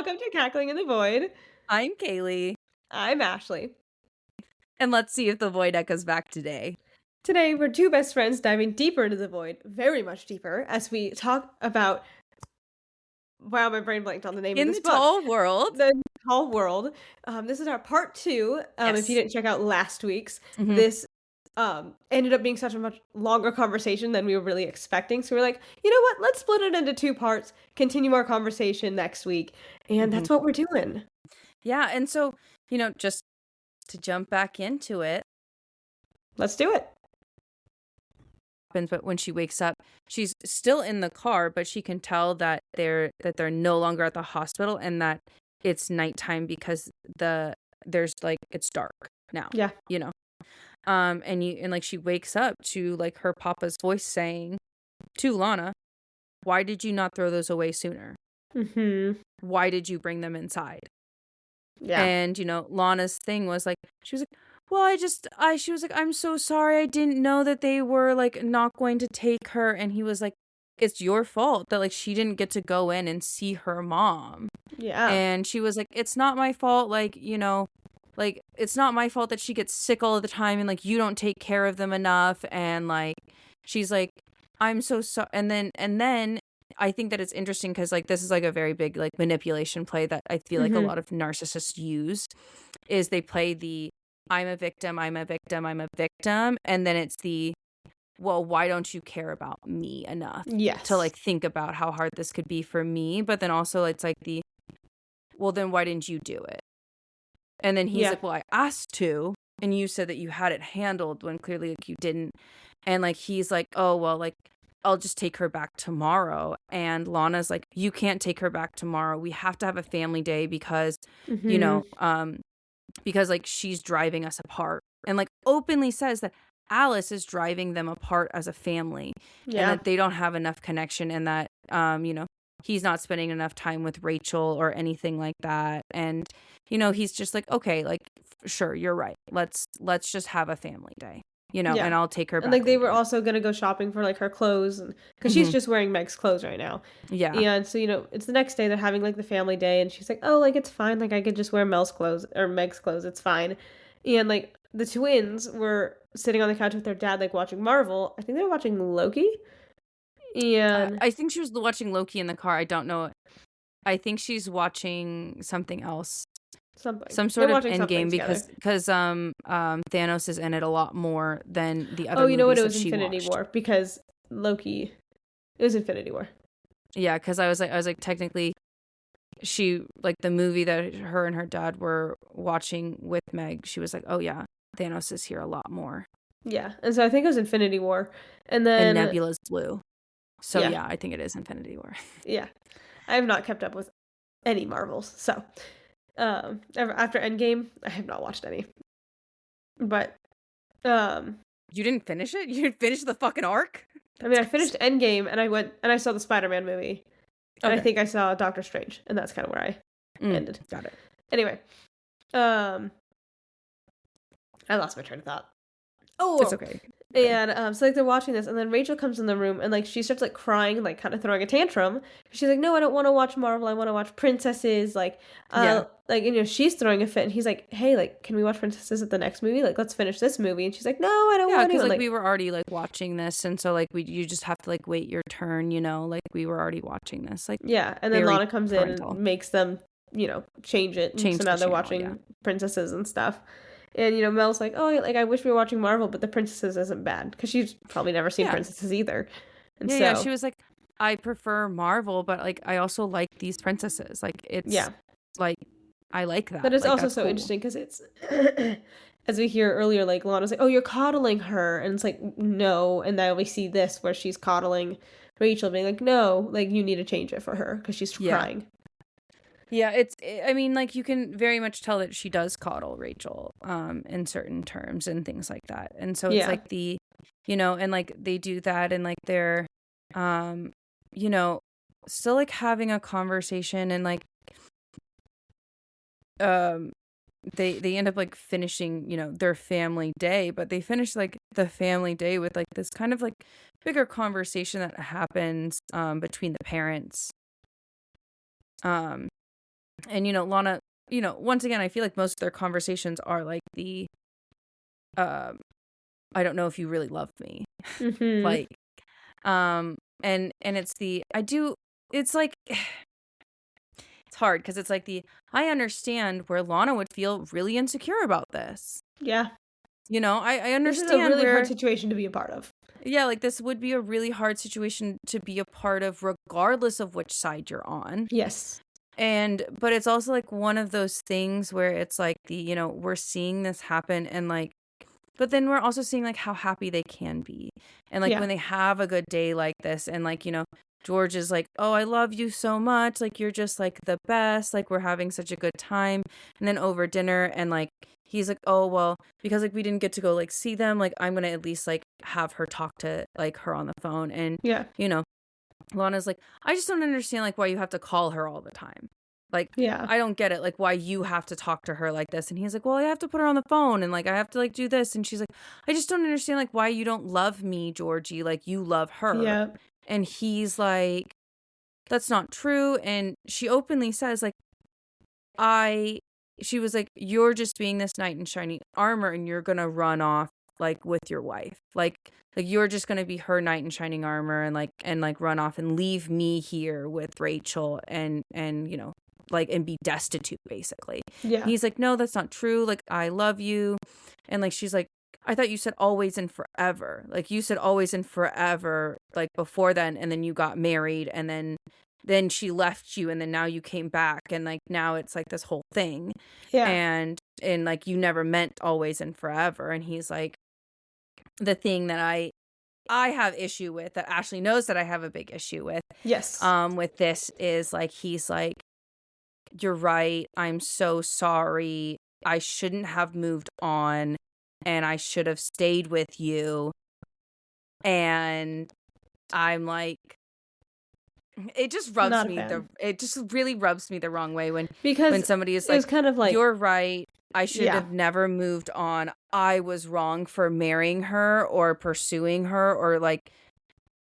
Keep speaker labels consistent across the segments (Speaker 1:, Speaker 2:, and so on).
Speaker 1: welcome to Cackling in the Void.
Speaker 2: I'm Kaylee,
Speaker 1: I'm Ashley.
Speaker 2: and let's see if the void echoes back today.
Speaker 1: Today, we're two best friends diving deeper into the void, very much deeper, as we talk about. Wow, my brain blanked on the name of
Speaker 2: In
Speaker 1: this
Speaker 2: the
Speaker 1: book.
Speaker 2: tall world.
Speaker 1: The Tall World. This is our part 2.
Speaker 2: Yes.
Speaker 1: If you didn't check out last week's,
Speaker 2: Mhm.
Speaker 1: this ended up being such a much longer conversation than we were really expecting. So we're like, you know what? Let's split it into 2 parts, continue our conversation next week. And that's what we're doing.
Speaker 2: Yeah, and so, just to jump back into it.
Speaker 1: Let's do it.
Speaker 2: But when she wakes up, she's still in the car, but she can tell that they're no longer at the hospital and that it's nighttime because there's like it's dark now.
Speaker 1: Yeah.
Speaker 2: And like she wakes up to like her papa's voice saying to Lana, "Why did you not throw those away sooner?
Speaker 1: Mm-hmm.
Speaker 2: Why did you bring them inside?"
Speaker 1: Yeah.
Speaker 2: And, Lana's thing was like, she was like, well, she was like, I'm so sorry. I didn't know that they were like not going to take her. And he was like, it's your fault that like she didn't get to go in and see her mom.
Speaker 1: Yeah.
Speaker 2: And she was like, it's not my fault. Like, like it's not my fault that she gets sick all the time and like you don't take care of them enough. And like, she's like, I'm so sorry. And then I think that it's interesting because like this is like a very big like manipulation play that I feel like a lot of narcissists use is they play the I'm a victim, I'm a victim, I'm a victim, and then it's the well, why don't you care about me enough to like think about how hard this could be for me? But then also it's like the well, then why didn't you do it? And then he's like, well, I asked to, and you said that you had it handled when clearly like you didn't. And like he's like, oh well, like I'll just take her back tomorrow. And Lana's like, you can't take her back tomorrow. We have to have a family day because, because like she's driving us apart. And like openly says that Alice is driving them apart as a family. And that they don't have enough connection and that, he's not spending enough time with Rachel or anything like that. And, he's just like, okay, like, sure, you're right. Let's just have a family day. And I'll take her back.
Speaker 1: And like they were also gonna go shopping for like her clothes, because she's just wearing Meg's clothes right now.
Speaker 2: Yeah.
Speaker 1: And so it's the next day they're having like the family day, and she's like, oh, like it's fine, like I could just wear Mel's clothes or Meg's clothes, it's fine. And like the twins were sitting on the couch with their dad, like watching Marvel. I think they were watching Loki. And
Speaker 2: I think she was watching Loki in the car. I don't know. I think she's watching something else. Some sort of Endgame because Thanos is in it a lot more than the other.
Speaker 1: Oh, you know what? It was
Speaker 2: Infinity
Speaker 1: Infinity War because Loki. It was Infinity War.
Speaker 2: Yeah, because I was like technically, she like the movie that her and her dad were watching with Meg. She was like, oh yeah, Thanos is here a lot more.
Speaker 1: Yeah, and so I think it was Infinity War, and then
Speaker 2: Nebula's blue. So yeah, I think it is Infinity War.
Speaker 1: Yeah, I have not kept up with any Marvels, so. After Endgame, I have not watched any. But,
Speaker 2: you didn't finish it? You didn't finish the fucking arc?
Speaker 1: I mean, I finished Endgame, and I went, and I saw the Spider-Man movie. And I think I saw Doctor Strange, and that's kind of where I ended.
Speaker 2: Got it.
Speaker 1: Anyway, I lost my train of thought. Oh,
Speaker 2: it's okay.
Speaker 1: And so like they're watching this, and then Rachel comes in the room, and like she starts like crying and like kind of throwing a tantrum. She's like, no, I don't want to watch Marvel, I want to watch princesses. Like she's throwing a fit, and he's like, hey, like, can we watch princesses at the next movie? Like, let's finish this movie. And she's like, no, I don't want to.
Speaker 2: Because like we were already like watching this, and so like you just have to like wait your turn, like we were already watching this. Like
Speaker 1: and then Lana comes in and makes them change it. So now they're watching princesses and stuff. And, Mel's like, oh, like, I wish we were watching Marvel, but the princesses isn't bad. Because she's probably never seen princesses either. And
Speaker 2: she was like, I prefer Marvel, but, like, I also like these princesses. Like, it's, like, I like that.
Speaker 1: But it's
Speaker 2: like,
Speaker 1: also so interesting because it's, as we hear earlier, like, Lana's like, oh, you're coddling her. And it's like, no. And now we see this where she's coddling Rachel, being like, no, like, you need to change it for her because she's crying.
Speaker 2: Yeah, I mean, like, you can very much tell that she does coddle Rachel in certain terms and things like that. And so it's like the, and like they do that and like they're, still like having a conversation and like, they end up like finishing, their family day, but they finish like the family day with like this kind of like bigger conversation that happens between the parents. And, Lana, once again, I feel like most of their conversations are like I don't know if you really love me.
Speaker 1: Mm-hmm.
Speaker 2: Like, and it's it's like, it's hard because it's like I understand where Lana would feel really insecure about this.
Speaker 1: Yeah.
Speaker 2: I understand
Speaker 1: this is a really hard situation to be a part of.
Speaker 2: Yeah, like this would be a really hard situation to be a part of regardless of which side you're on.
Speaker 1: Yes.
Speaker 2: But it's also like one of those things where it's like we're seeing this happen and like, but then we're also seeing like how happy they can be. And like when they have a good day like this and like, George is like, oh, I love you so much. Like, you're just like the best. Like, we're having such a good time. And then over dinner and like, he's like, oh, well, because like we didn't get to go like see them. Like, I'm going to at least like have her talk to like her on the phone. And, Lana's like, I just don't understand like why you have to call her all the time. Like, I don't get it. Like, why you have to talk to her like this. And he's like, well, I have to put her on the phone and like, I have to like do this. And she's like, I just don't understand like why you don't love me, Georgie. Like, you love her.
Speaker 1: Yeah.
Speaker 2: And he's like, that's not true. And she openly says like, she was like, you're just being this knight in shining armor and you're going to run off like with your wife. Like you're just going to be her knight in shining armor and like run off and leave me here with Rachel and like, and be destitute basically.
Speaker 1: Yeah.
Speaker 2: And he's like, no, that's not true. Like, I love you. And like, she's like, I thought you said always and forever. Like, you said always and forever, like before then. And then you got married and then she left you and then now you came back. And like, now it's like this whole thing.
Speaker 1: Yeah.
Speaker 2: And like, you never meant always and forever. And he's like, the thing that I have issue with, that Ashley knows that I have a big issue with.
Speaker 1: Yes.
Speaker 2: With this is like, he's like, you're right. I'm so sorry. I shouldn't have moved on and I should have stayed with you. And I'm like, it just rubs me it just really rubs me the wrong way when somebody is like,
Speaker 1: kind of like,
Speaker 2: you're right. I should have never moved on. I was wrong for marrying her or pursuing her or like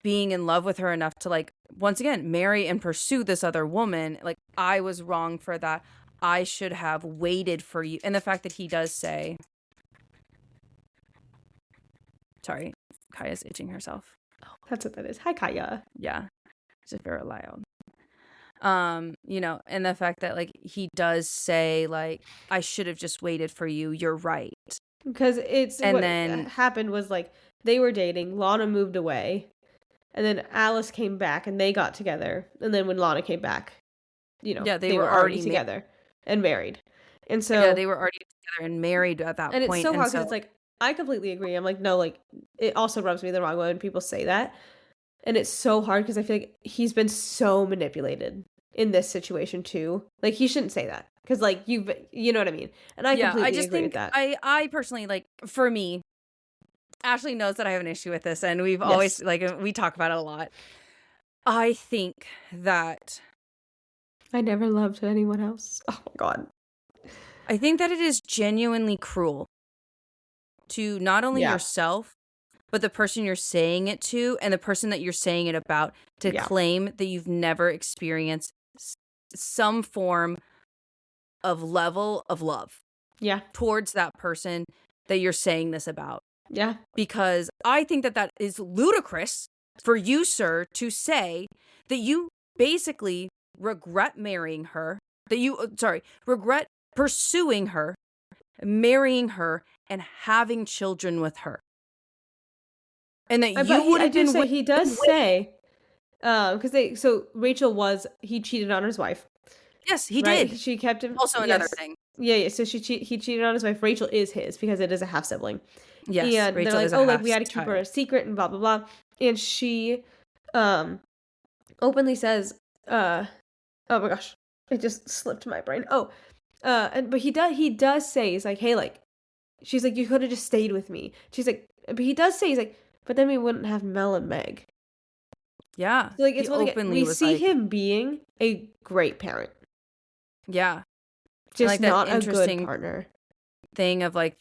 Speaker 2: being in love with her enough to like, once again, marry and pursue this other woman. Like, I was wrong for that. I should have waited for you. And the fact that he does say, sorry, Kaya's itching herself.
Speaker 1: Oh, that's what that is. Hi, Kaya.
Speaker 2: Yeah. It's very loud. And the fact that like he does say like, I should have just waited for you. You're right.
Speaker 1: Because what happened was like they were dating. Lana moved away. And then Alice came back and they got together. And then when Lana came back, they were already together and married. And so
Speaker 2: yeah, they were already together and married at that point.
Speaker 1: And it's so hard because it's like, I completely agree. I'm like, no, like it also rubs me the wrong way when people say that. And it's so hard because I feel like he's been so manipulated in this situation too. Like, he shouldn't say that because like you know what I mean. And I completely agree with that.
Speaker 2: I personally, like, for me, Ashley knows that I have an issue with this, and we've always like we talk about it a lot. I think that
Speaker 1: I never loved anyone else. Oh my God.
Speaker 2: I think that it is genuinely cruel to not only yourself, but the person you're saying it to and the person that you're saying it about to claim that you've never experienced some form of level of love towards that person that you're saying this about.
Speaker 1: Yeah.
Speaker 2: Because I think that is ludicrous for you, sir, to say that you basically regret marrying her, regret pursuing her, marrying her, and having children with her. And that you would have been...
Speaker 1: He does say, because he cheated on his wife.
Speaker 2: Yes, he did.
Speaker 1: She kept him.
Speaker 2: Also another thing.
Speaker 1: Yeah. So he cheated on his wife. Rachel is his because it is a half sibling.
Speaker 2: Yes,
Speaker 1: and
Speaker 2: Rachel
Speaker 1: they're like,
Speaker 2: is a
Speaker 1: oh, like we had to keep her a secret and blah blah blah. And she, openly says, oh my gosh, it just slipped my brain. But he does say, he's like, hey, like, she's like, you could have just stayed with me. She's like, but he does say, he's like, but then we wouldn't have Mel and Meg.
Speaker 2: Yeah.
Speaker 1: So like, it's we see him being a great parent.
Speaker 2: Yeah.
Speaker 1: Just like not a good partner.
Speaker 2: Thing of like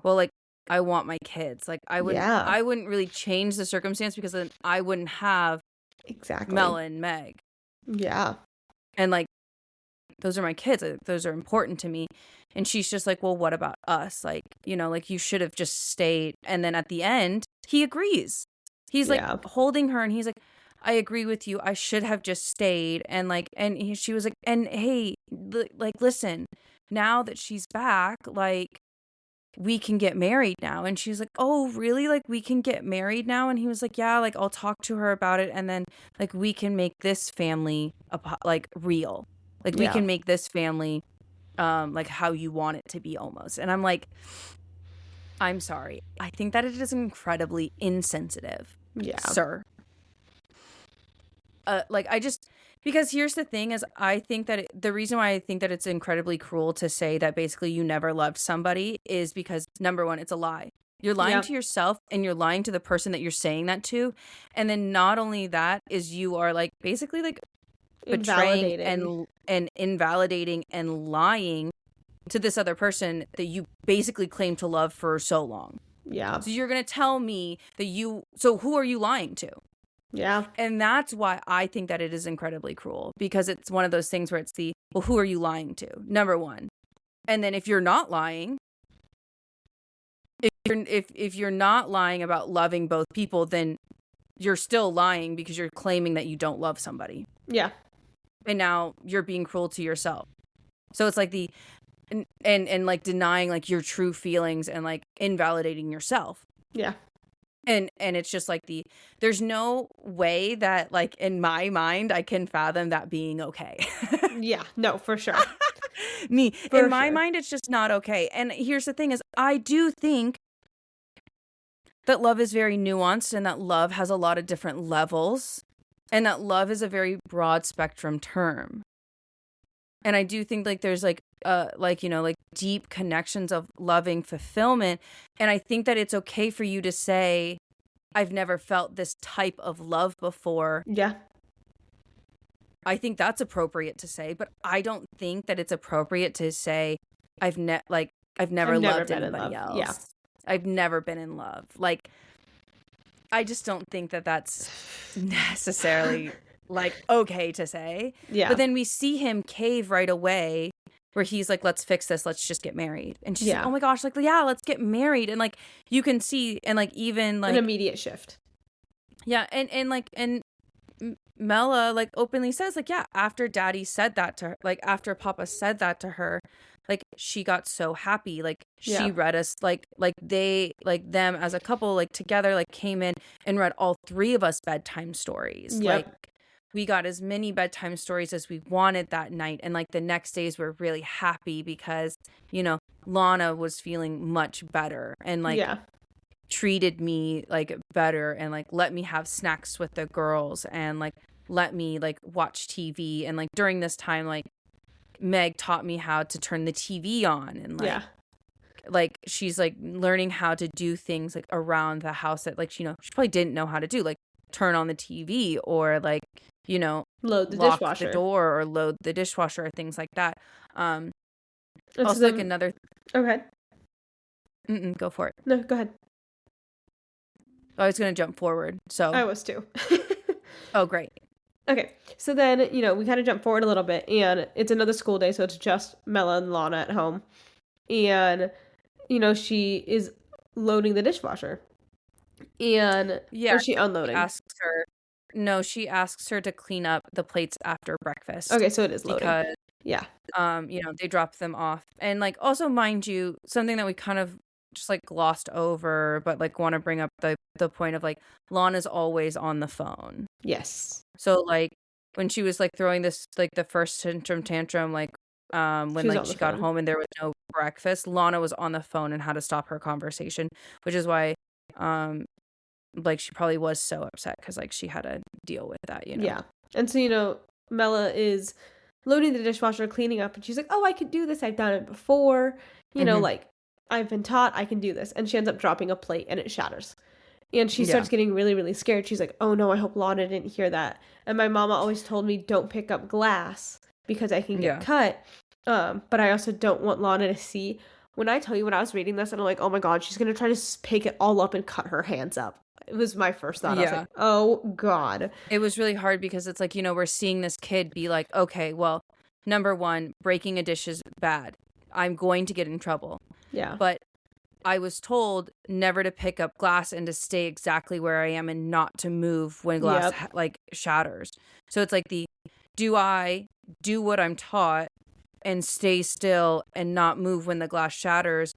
Speaker 2: well, like, I want my kids. Like, I wouldn't really change the circumstance because then I wouldn't have
Speaker 1: exactly
Speaker 2: Mel and Meg.
Speaker 1: Yeah.
Speaker 2: And like, those are my kids. Like, those are important to me. And she's just like, well, what about us? Like, you know, like you should have just stayed. And then at the end, he agrees. He's like holding her and he's like, I agree with you. I should have just stayed. And like, she was like, and hey, like, listen, now that she's back, like, we can get married now. And she's like, oh, really? Like, we can get married now? And he was like, yeah, like, I'll talk to her about it. And then, like, we can make this family, like, real. Like, we can make this family, like, how you want it to be almost. And I'm like, I'm sorry. I think that it is incredibly insensitive. Yeah. Sir. Like, because here's the thing is I think that the reason why I think that it's incredibly cruel to say that basically you never loved somebody is because, number one, it's a lie. You're lying to yourself and you're lying to the person that you're saying that to. And then not only that is you are like basically like betraying and invalidating and lying to this other person that you basically claim to love for so long. Yeah. So you're going to tell me that so who are you lying to? Yeah. And that's why I think that it is incredibly cruel, because it's one of those things where it's well, who are you lying to? Number one. And then if you're not lying, if you're not lying about loving both people, then you're still lying because you're claiming that you don't love somebody. Yeah. And now you're being cruel to yourself. So it's like and like denying like your true feelings and like invalidating yourself. Yeah. And it's just like there's no way that like in my mind I can fathom that being okay.
Speaker 1: Yeah, no, for sure.
Speaker 2: In my mind, it's just not okay. And here's the thing is I do think that love is very nuanced and that love has a lot of different levels and that love is a very broad spectrum term. And I do think like there's like you know, like deep connections of loving fulfillment. And I think that it's okay for you to say, I've never felt this type of love before. Yeah. I think that's appropriate to say, but I don't think that it's appropriate to say, I've never loved anybody else. Yeah. I've never been in love. Like, I just don't think that that's necessarily like okay to say. Yeah. But then we see him cave right away where he's like, let's fix this. Let's just get married. And she's like, oh my gosh, like, yeah, let's get married. And like, you can see, and like, even like
Speaker 1: an immediate shift.
Speaker 2: Yeah. And Mela like openly says like, yeah, after daddy said that to her, like after Papa said that to her, like she got so happy. Like she read us, like they, like them as a couple, like together, like came in and read all three of us bedtime stories. Yep. Like, we got as many bedtime stories as we wanted that night. And like the next days we're really happy because, you know, Lana was feeling much better and like treated me like better and like let me have snacks with the girls and like let me like watch TV. And like during this time, like Meg taught me how to turn the TV on and like, like she's like learning how to do things like around the house that like, you know, she probably didn't know how to do, like turn on the TV or like, you know,
Speaker 1: load the
Speaker 2: lock
Speaker 1: dishwasher,
Speaker 2: the door, or load the dishwasher, or things like that. Also, like another.
Speaker 1: Okay.
Speaker 2: Go for it.
Speaker 1: No, go ahead.
Speaker 2: I was gonna jump forward, so
Speaker 1: I was too.
Speaker 2: Oh, great.
Speaker 1: Okay, so then you know we kind of jump forward a little bit, and it's another school day, so it's just Mela and Lana at home, and you know she is loading the dishwasher, and or she unloading.
Speaker 2: She asks her to clean up the plates after breakfast.
Speaker 1: Okay, so it is loading. Because,
Speaker 2: you know, they drop them off. And, like, also, mind you, something that we kind of just, like, glossed over, but, like, want to bring up the point of, like, Lana's always on the phone.
Speaker 1: Yes.
Speaker 2: So, like, when she was, like, throwing this, like, the first tantrum, like, when, like, she got home and there was no breakfast, Lana was on the phone and had to stop her conversation, which is why, like she probably was so upset because like she had to deal with that, you know.
Speaker 1: Yeah. And so, you know, Mela is loading the dishwasher, cleaning up, and she's like, oh, I could do this, I've done it before, you know, like I've been taught I can do this. And she ends up dropping a plate and it shatters, and she starts getting really, really scared. She's like, oh no, I hope Lana didn't hear that. And my mama always told me don't pick up glass because I can get cut, but I also don't want Lana to see. When I tell you, when I was reading this and I'm like, oh my god, she's gonna try to pick it all up and cut her hands up. It was my first thought. I was like, oh, God.
Speaker 2: It was really hard because it's like, you know, we're seeing this kid be like, okay, well, number one, breaking a dish is bad. I'm going to get in trouble.
Speaker 1: Yeah.
Speaker 2: But I was told never to pick up glass and to stay exactly where I am and not to move when glass shatters. So it's like do I do what I'm taught and stay still and not move when the glass shatters?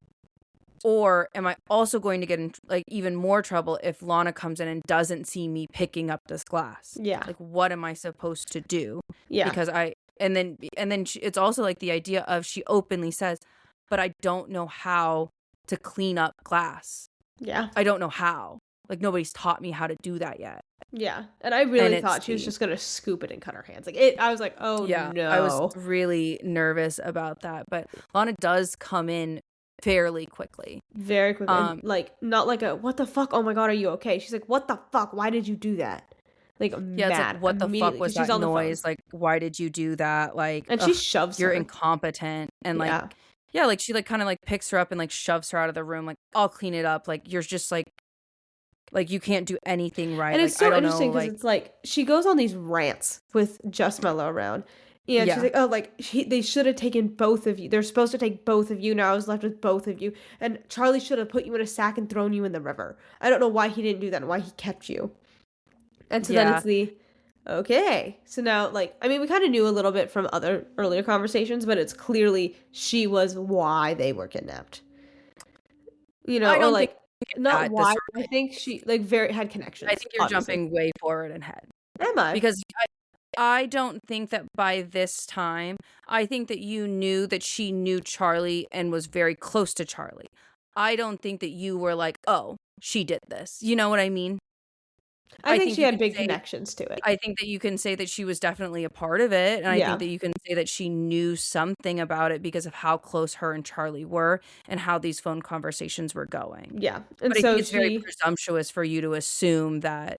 Speaker 2: Or am I also going to get in like even more trouble if Lana comes in and doesn't see me picking up this glass?
Speaker 1: Yeah.
Speaker 2: Like, what am I supposed to do?
Speaker 1: Yeah.
Speaker 2: Because it's also like the idea of she openly says, but I don't know how to clean up glass.
Speaker 1: Yeah.
Speaker 2: I don't know how. Like, nobody's taught me how to do that yet.
Speaker 1: Yeah. And I really thought she was just going to scoop it and cut her hands. I was like, oh,
Speaker 2: yeah,
Speaker 1: no.
Speaker 2: I was really nervous about that. But Lana does come in fairly quickly.
Speaker 1: Very quickly. And, like, not like a, what the fuck? Oh my God, are you okay? She's like, what the fuck? Why did you do that? Like,
Speaker 2: yeah,
Speaker 1: mad.
Speaker 2: It's like, what the fuck was that noise? Like, why did you do that? Like,
Speaker 1: and she shoves
Speaker 2: you're
Speaker 1: her.
Speaker 2: incompetent. And like, yeah, like she like kind of like picks her up and like shoves her out of the room. Like, I'll clean it up. Like, you're just like you can't do anything right.
Speaker 1: And
Speaker 2: like,
Speaker 1: it's so interesting because it's like she goes on these rants with Just Mello around. And she's like, oh, like, they should have taken both of you. They're supposed to take both of you. Now I was left with both of you. And Charlie should have put you in a sack and thrown you in the river. I don't know why he didn't do that and why he kept you. And so then it's okay. So now, like, I mean, we kind of knew a little bit from other earlier conversations, but it's clearly she was why they were kidnapped. You know, or like, not why. I think she, like, had connections.
Speaker 2: I think you're jumping way forward ahead.
Speaker 1: Am I?
Speaker 2: Because I don't think that by this time, I think that you knew that she knew Charlie and was very close to Charlie. I don't think that you were like, oh, she did this. You know what I mean?
Speaker 1: I think she had big connections to it.
Speaker 2: I think that you can say that she was definitely a part of it. And I think that you can say that she knew something about it because of how close her and Charlie were and how these phone conversations were going.
Speaker 1: Yeah.
Speaker 2: And but so I think it's very presumptuous for you to assume that.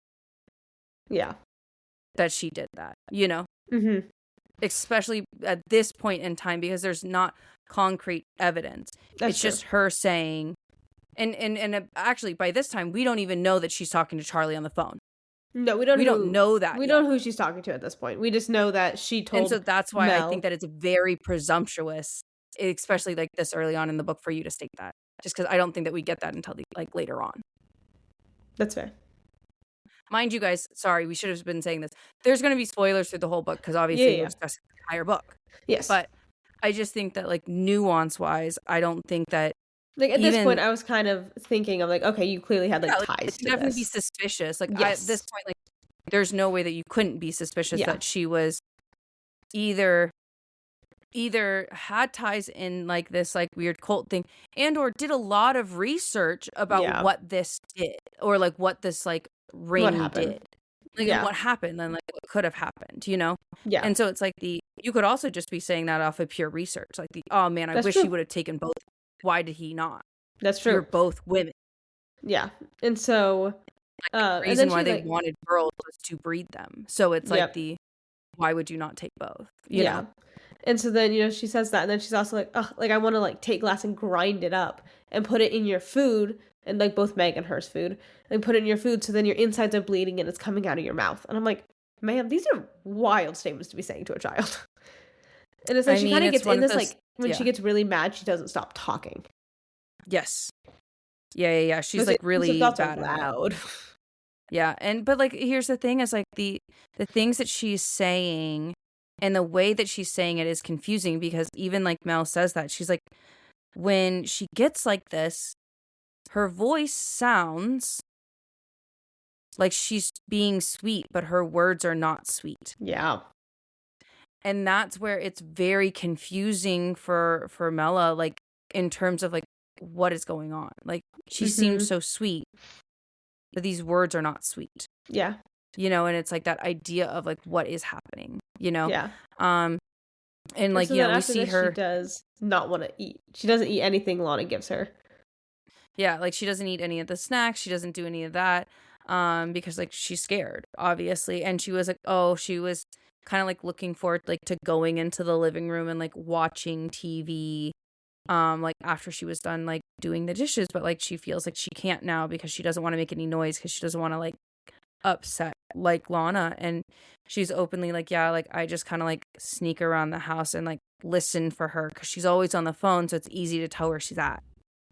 Speaker 1: Yeah.
Speaker 2: That she did that, you know?
Speaker 1: Mm-hmm.
Speaker 2: Especially at this point in time because there's not concrete evidence. It's just her saying, and actually by this time, we don't even know that she's talking to Charlie on the phone.
Speaker 1: No, we don't
Speaker 2: know that.
Speaker 1: We don't know who she's talking to at this point. We just know that she told
Speaker 2: And so that's why
Speaker 1: Mel.
Speaker 2: I think that it's very presumptuous, especially like this early on in the book for you to state that. Just because I don't think that we get that until like later on.
Speaker 1: That's fair.
Speaker 2: Mind you guys, sorry, we should have been saying this. There's going to be spoilers through the whole book because obviously we're discussing the entire book.
Speaker 1: Yes.
Speaker 2: But I just think that like nuance-wise, I don't think that
Speaker 1: like at this point I was kind of thinking of like, okay, you clearly had like ties to
Speaker 2: definitely
Speaker 1: this.
Speaker 2: Be suspicious. Like at this point, like there's no way that you couldn't be suspicious that she was either had ties in like this like weird cult thing and or did a lot of research about what this did or like what this like ring did. Like what happened and like what could have happened, you know?
Speaker 1: Yeah.
Speaker 2: And so it's like you could also just be saying that off of pure research. Like oh man, I wish he would have taken both. Why did he not?
Speaker 1: That's true.
Speaker 2: You're both women.
Speaker 1: Yeah. And so
Speaker 2: the reason why they wanted girls was to breed them. So it's like why would you not take both? You know?
Speaker 1: And so then, you know, she says that and then she's also like, oh, like I want to like take glass and grind it up and put it in your food and like both Meg and her's food and put it in your food so then your insides are bleeding and it's coming out of your mouth. And I'm like, ma'am, these are wild statements to be saying to a child. And it's like she kind of gets in this like when she gets really mad, she doesn't stop talking.
Speaker 2: Yes. Yeah. She's like really bad
Speaker 1: loud.
Speaker 2: Yeah, but like here's the thing is like the things that she's saying and the way that she's saying it is confusing because even like Mel says that she's like when she gets like this, her voice sounds like she's being sweet, but her words are not sweet.
Speaker 1: Yeah.
Speaker 2: And that's where it's very confusing for Mela, like in terms of like what is going on. Like she seems so sweet, but these words are not sweet.
Speaker 1: Yeah.
Speaker 2: You know, and it's like that idea of like what is happening, you know?
Speaker 1: Yeah.
Speaker 2: And like,
Speaker 1: so
Speaker 2: we see her.
Speaker 1: She does not want to eat. She doesn't eat anything Lana gives her.
Speaker 2: Yeah, like she doesn't eat any of the snacks. She doesn't do any of that. Because like she's scared, obviously. And she was like, she was kind of like looking forward like to going into the living room and like watching TV. Like after she was done like doing the dishes, but like she feels like she can't now because she doesn't want to make any noise because she doesn't want to like upset like Lana, and she's openly like, yeah, like I just kind of like sneak around the house and like listen for her because she's always on the phone, so it's easy to tell where she's at.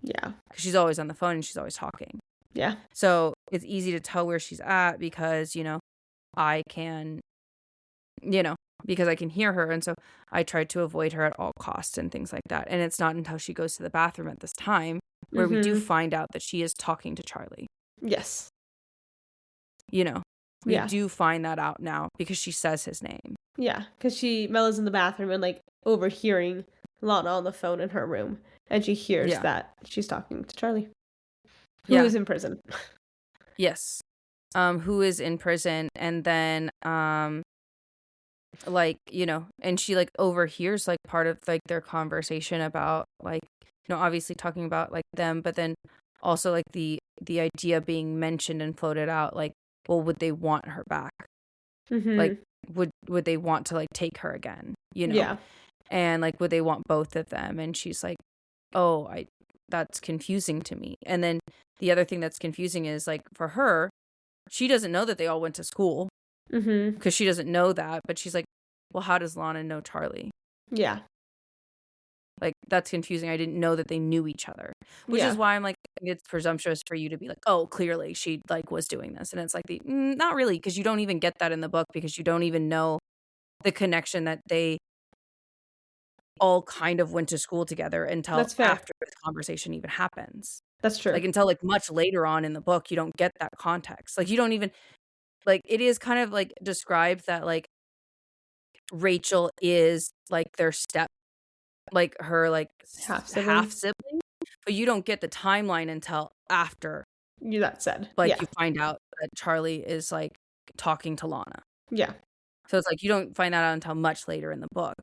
Speaker 1: Yeah.
Speaker 2: Because she's always on the phone and she's always talking.
Speaker 1: Yeah.
Speaker 2: So it's easy to tell where she's at because, I can, because I can hear her. And so I tried to avoid her at all costs and things like that. And it's not until she goes to the bathroom at this time where we do find out that she is talking to Charlie.
Speaker 1: Yes.
Speaker 2: We do find that out now because she says his name.
Speaker 1: Yeah, because Mella's in the bathroom and like overhearing Lana on the phone in her room, and she hears that she's talking to Charlie, who is in prison.
Speaker 2: Yes, who is in prison, and then and she like overhears like part of like their conversation about like obviously talking about like them, but then also like the idea being mentioned and floated out like, well, would they want her back? Like would they want to like take her again,
Speaker 1: Yeah.
Speaker 2: And like would they want both of them? And she's like, oh, that's confusing to me. And then the other thing that's confusing is like for her, she doesn't know that they all went to school because she doesn't know that, but she's like, well, how does Lana know Charlie?
Speaker 1: Yeah.
Speaker 2: Like, that's confusing. I didn't know that they knew each other, which is why I'm like, it's presumptuous for you to be like, oh, clearly she like was doing this. And it's like, not really, because you don't even get that in the book because you don't even know the connection that they all kind of went to school together until after this conversation even happens.
Speaker 1: That's true.
Speaker 2: Like until like much later on in the book, you don't get that context. Like you don't even like, it is kind of like described that like Rachel is like their like her like half sibling, but you don't get the timeline until after
Speaker 1: that said.
Speaker 2: Like you find out that Charlie is like talking to Lana.
Speaker 1: Yeah.
Speaker 2: So it's like you don't find that out until much later in the book.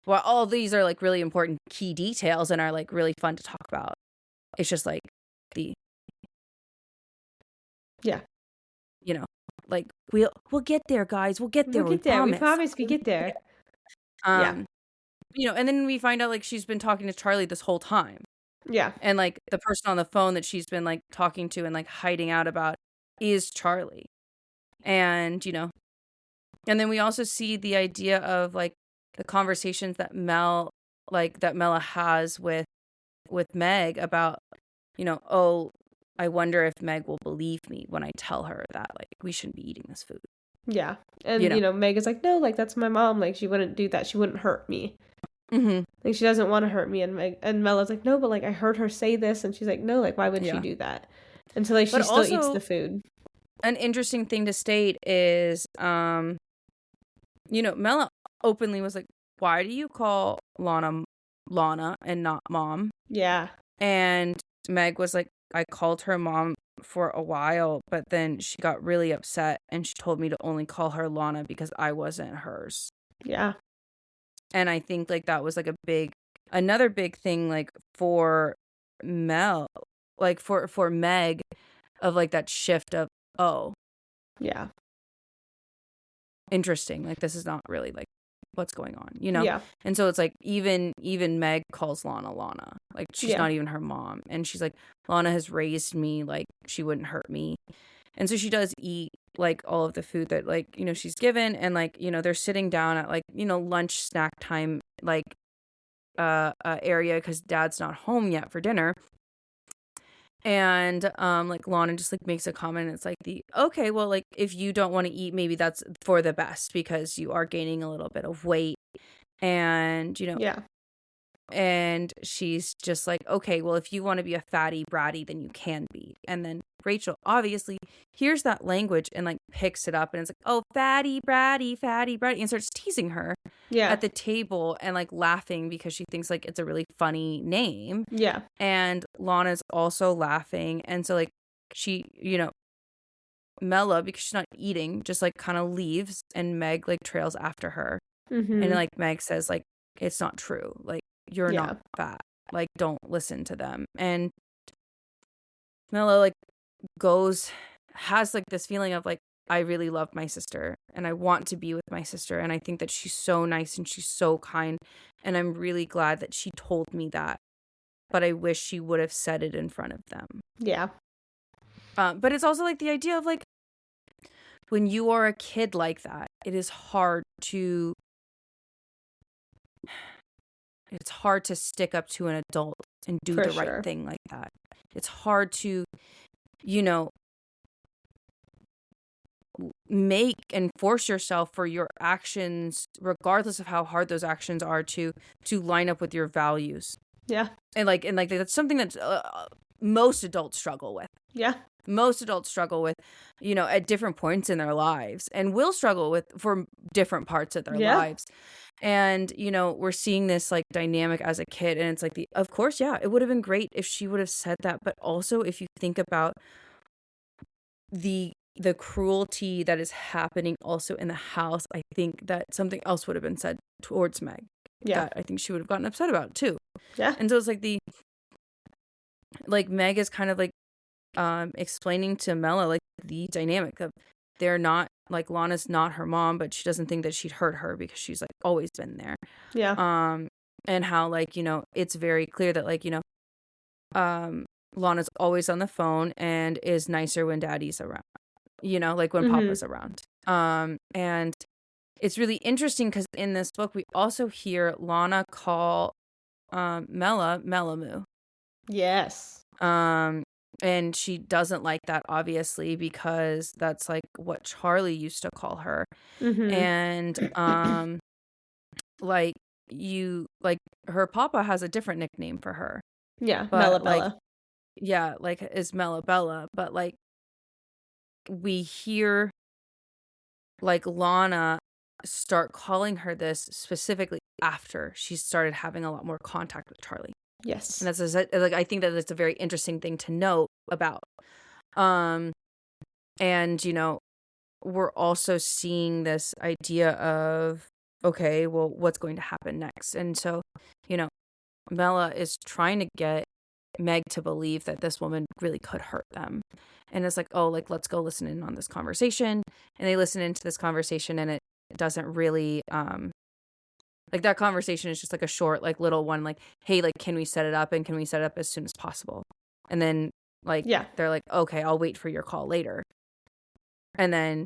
Speaker 2: Well, all of these are like really important key details and are like really fun to talk about. It's just like like we'll get there, guys. We'll get there.
Speaker 1: We promise we get there.
Speaker 2: And then we find out like she's been talking to Charlie this whole time.
Speaker 1: Yeah.
Speaker 2: And like the person on the phone that she's been like talking to and like hiding out about is Charlie. And, and then we also see the idea of like the conversations that Mella has with Meg about, oh, I wonder if Meg will believe me when I tell her that like we shouldn't be eating this food.
Speaker 1: Yeah. And, Meg is like, no, like that's my mom. Like she wouldn't do that. She wouldn't hurt me. Like she doesn't want to hurt me. And Mella's like, no, but like I heard her say this. And she's like, no, like why would she do that? And so like she still eats the food.
Speaker 2: An interesting thing to state is, Mella openly was like, why do you call Lana and not mom?
Speaker 1: Yeah.
Speaker 2: And Meg was like, I called her mom for a while, but then she got really upset and she told me to only call her Lana because I wasn't hers.
Speaker 1: Yeah.
Speaker 2: And I think like that was like another big thing like for Mel, like for Meg, of like that shift of, oh,
Speaker 1: yeah,
Speaker 2: interesting, like this is not really like what's going on,
Speaker 1: Yeah.
Speaker 2: And so it's like even Meg calls Lana like she's not even her mom, and she's like, Lana has raised me, like she wouldn't hurt me. And so she does eat like all of the food that like she's given, and like they're sitting down at like lunch snack time like area because dad's not home yet for dinner. And like Lana just like makes a comment. It's like okay, well, like if you don't want to eat, maybe that's for the best because you are gaining a little bit of weight. And
Speaker 1: yeah.
Speaker 2: And she's just like, okay, well, if you want to be a fatty bratty, then you can be. And then Rachel obviously hears that language and like picks it up and it's like, oh, fatty bratty, and starts teasing her at the table and like laughing because she thinks like it's a really funny name.
Speaker 1: Yeah.
Speaker 2: And Lana's also laughing. And so like she, Mella, because she's not eating, just like kind of leaves, and Meg like trails after her. And like Meg says like, it's not true. Like, you're not fat. Like, don't listen to them. And Mella like has like this feeling of like, I really love my sister and I want to be with my sister. And I think that she's so nice and she's so kind. And I'm really glad that she told me that. But I wish she would have said it in front of them.
Speaker 1: Yeah.
Speaker 2: But it's also like the idea of like, when you are a kid like that, it's hard to stick up to an adult and do the right thing like that. It's hard to, you know, make and force yourself for your actions, regardless of how hard those actions are, to line up with your values.
Speaker 1: Yeah.
Speaker 2: And that's something that most adults struggle with.
Speaker 1: Yeah.
Speaker 2: Most adults struggle with, at different points in their lives, and will struggle with for different parts of their lives. And, we're seeing this like dynamic as a kid, and it's like of course, yeah, it would have been great if she would have said that. But also, if you think about the cruelty that is happening also in the house, I think that something else would have been said towards Meg. Yeah. That I think she would have gotten upset about too.
Speaker 1: Yeah.
Speaker 2: And so it's like Meg is kind of like explaining to Mela like the dynamic of they're not like Lana's not her mom, but she doesn't think that she'd hurt her because she's like always been there.
Speaker 1: Yeah.
Speaker 2: And how like, it's very clear that like, Lana's always on the phone and is nicer when daddy's around, like when Papa's around. And it's really interesting because in this book, we also hear Lana call Mela Melamoo.
Speaker 1: Yes.
Speaker 2: And she doesn't like that, obviously, because that's like what Charlie used to call her. And like her Papa has a different nickname for her.
Speaker 1: Yeah, Mela Bella.
Speaker 2: Yeah, like is Mela Bella, but like we hear like Lana start calling her this specifically after she started having a lot more contact with Charlie.
Speaker 1: Yes.
Speaker 2: And that's like I think that it's a very interesting thing to note about. And we're also seeing this idea of, okay, well, what's going to happen next? And so, Mela is trying to get Meg to believe that this woman really could hurt them. And it's like, oh, like, let's go listen in on this conversation. And they listen into this conversation, and it doesn't really, like, that conversation is just like a short, like, little one, like, hey, like, can we set it up? And can we set it up as soon as possible? And then, like, they're like, okay, I'll wait for your call later. And then,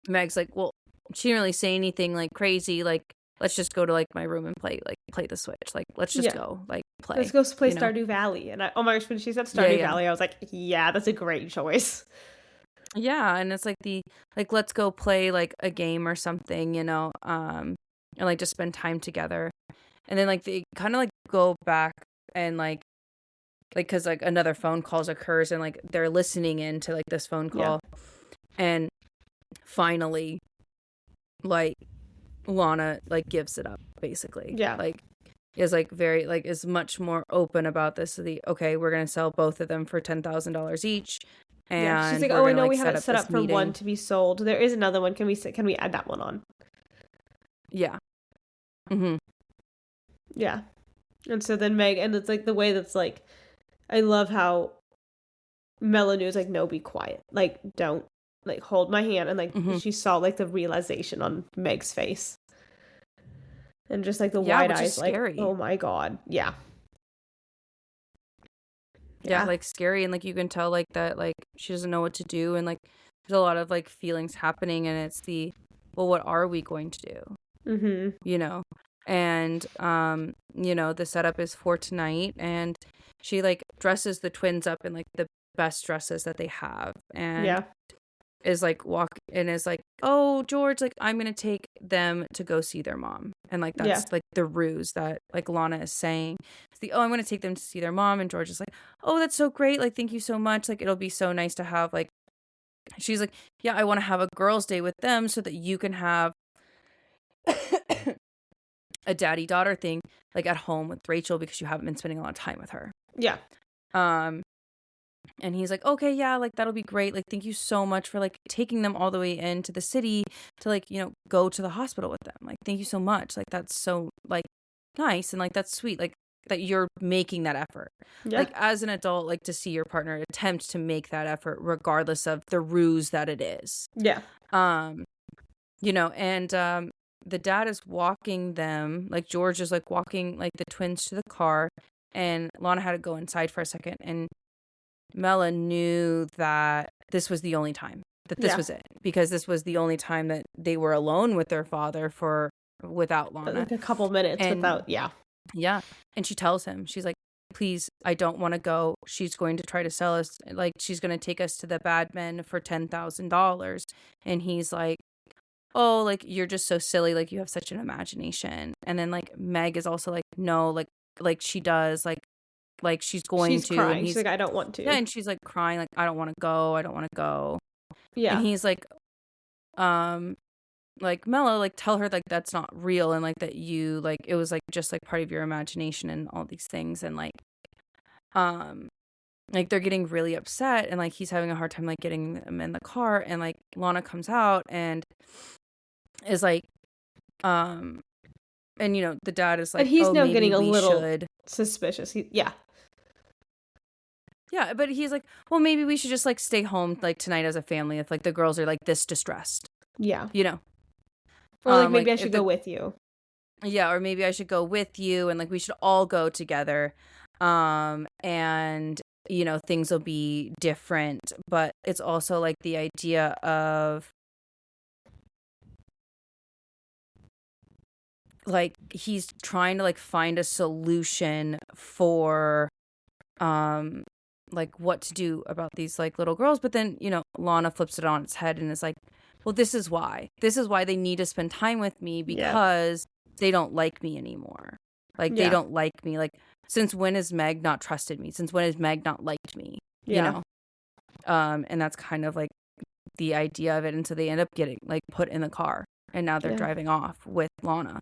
Speaker 2: Meg's like, well, she didn't really say anything, like, crazy, like, let's just go to like my room and play the Switch. Like, let's just go like play.
Speaker 1: Let's go play Stardew Valley. And oh my gosh, when she said Stardew Valley, I was like, yeah, that's a great choice.
Speaker 2: Yeah, and it's like let's go play like a game or something, and like just spend time together. And then like they kind of like go back and like because like another phone calls occurs, and like they're listening into like this phone call, and finally, like, Lana like gives it up basically. Like is like very like is much more open about this. Okay, we're gonna sell both of them for $10,000 each. And
Speaker 1: she's like, oh, I know we have it set up for one to be sold. There is another one. Can we add that one on? Yeah. Yeah. And so then Meg, and it's like the way that's like, I love how Melanie is like, no, be quiet. Like, don't like hold my hand. And like she saw like the realization on Meg's face. And just like the wide eyes, like, oh my God. Yeah.
Speaker 2: Yeah, like scary. And like you can tell like that like she doesn't know what to do, and like there's a lot of like feelings happening, and it's well, what are we going to do? And the setup is for tonight, and she like dresses the twins up in like the best dresses that they have, and is like oh, George, like I'm gonna take them to go see their mom. And like that's like the ruse that like Lana is saying. It's I'm gonna take them to see their mom, and George is like, oh, that's so great, like thank you so much, like it'll be so nice to have like, she's like, yeah, I want to have a girls' day with them so that you can have a daddy-daughter thing like at home with Rachel, because you haven't been spending a lot of time with her. And he's like, okay, yeah, like that'll be great. Like, thank you so much for like taking them all the way into the city to like, go to the hospital with them. Like, thank you so much. Like, that's so like nice. And like, that's sweet. Like that you're making that effort. Like as an adult, like to see your partner attempt to make that effort, regardless of the ruse that it is. And, the dad is walking them, like George is like walking like the twins to the car, and Lana had to go inside for a second, and Mela knew that this was the only time that this was it, because this was the only time that they were alone with their father without Lana.
Speaker 1: Like a couple minutes without,
Speaker 2: Yeah. And she tells him, she's like, please, I don't want to go. She's going to try to sell us. Like, she's going to take us to the bad men for $10,000. And he's like, oh, like, you're just so silly. Like, you have such an imagination. And then, like, Meg is also like, no, like she does. Like she's going to.
Speaker 1: Crying.
Speaker 2: And
Speaker 1: she's like, I don't want to.
Speaker 2: Yeah, and she's like crying, like, I don't want to go. I don't want to go.
Speaker 1: Yeah.
Speaker 2: And he's like, like, Mela, like, tell her, like, that's not real, and, like, that you, like, it was, like, just, like, part of your imagination and all these things, and, like, they're getting really upset, and, like, he's having a hard time, like, getting them in the car, and, like, Lana comes out and is, like, and, you know, the dad is, like,
Speaker 1: and he's
Speaker 2: oh,
Speaker 1: now
Speaker 2: maybe
Speaker 1: getting a little
Speaker 2: should.
Speaker 1: Suspicious.
Speaker 2: Yeah, but he's like, well, maybe we should just, like, stay home, like, tonight as a family if, like, the girls are, like, this distressed.
Speaker 1: Yeah.
Speaker 2: You know?
Speaker 1: Or, like, maybe I should go with you.
Speaker 2: Yeah, or maybe I should go with you, and, like, we should all go together. And, you know, things will be different. But it's also, like, the idea of, like, he's trying to, like, find a solution for, like, what to do about these, like, little girls. But then, you know, Lana flips it on its head and is like, well, this is why they need to spend time with me, because they don't like me anymore. Like, they don't like me. Like, since when has Meg not trusted me? Since when has Meg not liked me? You know? And that's kind of, like, the idea of it. And so they end up getting, like, put in the car, and now they're driving off with Lana.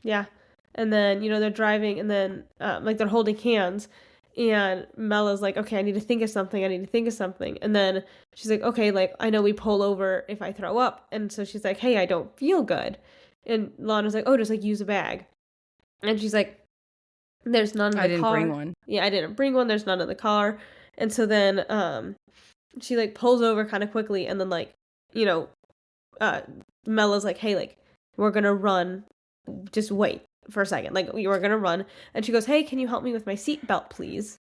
Speaker 1: Yeah. And then, you know, they're driving, and then, like, they're holding hands. And Mela's like, okay, I need to think of something. And then she's like, okay, like, I know we pull over if I throw up. And so she's like, hey, I don't feel good. And Lana's like, oh, just, like, use a bag. And she's like, there's none in the car. I didn't bring one. Yeah, I didn't bring one. There's none in the car. And so then she, like, pulls over kind of quickly. And then, like, you know, Mela's like, hey, like, we're going to run. Just wait for a second, like, we were gonna run. And she goes, hey, can you help me with my seatbelt, please?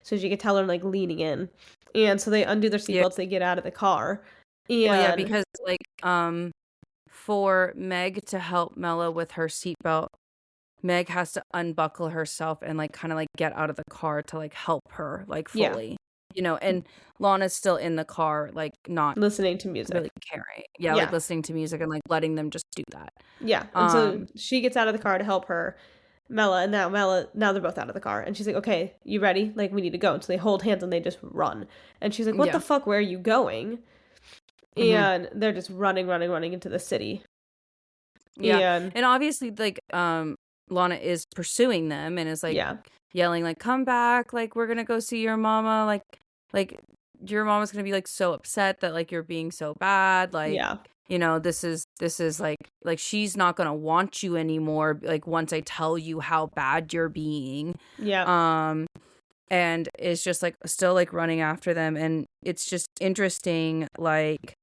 Speaker 1: So she could tell her, like, leaning in. And so they undo their seatbelts, they get out of the car. And
Speaker 2: well, because, like, for Meg to help Mela with her seatbelt, Meg has to unbuckle herself and, like, kind of, like, get out of the car to, like, help her, like, fully. You know, and Lana's still in the car, like, not
Speaker 1: listening to music,
Speaker 2: really caring. Like, listening to music and, like, letting them just do that.
Speaker 1: And so she gets out of the car to help her, Mela, and now they're both out of the car, and she's like, okay, you ready? Like, we need to go. And so they hold hands and they just run. And she's like, what the fuck? Where are you going? And they're just running into the city.
Speaker 2: And obviously, like, Lana is pursuing them and is, like, yelling, like, come back, like, we're gonna go see your mama, like your mama's gonna be, like, so upset that, like, you're being so bad, like, you know, this is like she's not gonna want you anymore, like, once I tell you how bad you're being. And it's just, like, still, like, running after them. And it's just interesting, like,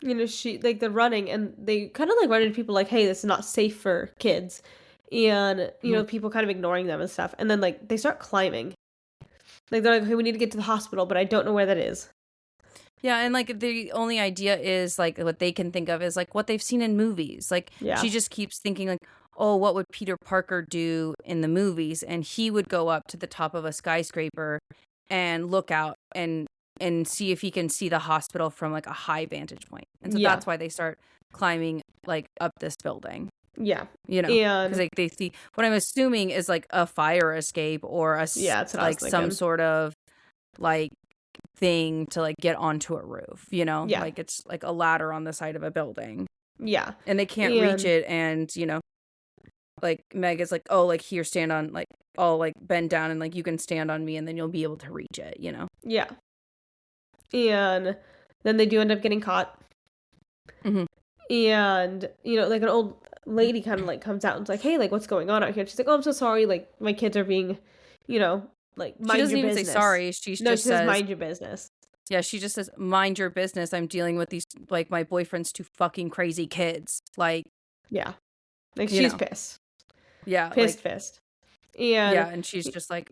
Speaker 1: you know, she, like, they're running, and they kind of, like, run into people, like, hey, this is not safe for kids. And, you know, people kind of ignoring them and stuff. And then, like, they start climbing. Like, they're like, okay, we need to get to the hospital, but I don't know where that is.
Speaker 2: Yeah, and, like, the only idea is, like, what they can think of is, like, what they've seen in movies. Like, she just keeps thinking, like, oh, what would Peter Parker do in the movies? And he would go up to the top of a skyscraper and look out and see if he can see the hospital from, like, a high vantage point. And so that's why they start climbing, like, up this building. You know, because, like, they see what I'm assuming is, like, a fire escape or like, some sort of, like, thing to, like, get onto a roof, you know? Like, it's, like, a ladder on the side of a building. And they can't reach it, and, you know, like, Meg is like, oh, like, here, stand on, like, I'll, like, bend down, and, like, you can stand on me, and then you'll be able to reach it, you know?
Speaker 1: And then they do end up getting caught. And, you know, like, an old lady kind of, like, comes out and is like, hey, like, what's going on out here? And she's like, oh, I'm so sorry, like, my kids are being, you know, like, mind your business. She doesn't even say sorry.
Speaker 2: She just says,
Speaker 1: mind your business.
Speaker 2: Yeah, she just says, mind your business. I'm dealing with these, like, my boyfriend's 2 fucking crazy kids. Like,
Speaker 1: like, she's pissed.
Speaker 2: Pissed.
Speaker 1: And
Speaker 2: and she's just like,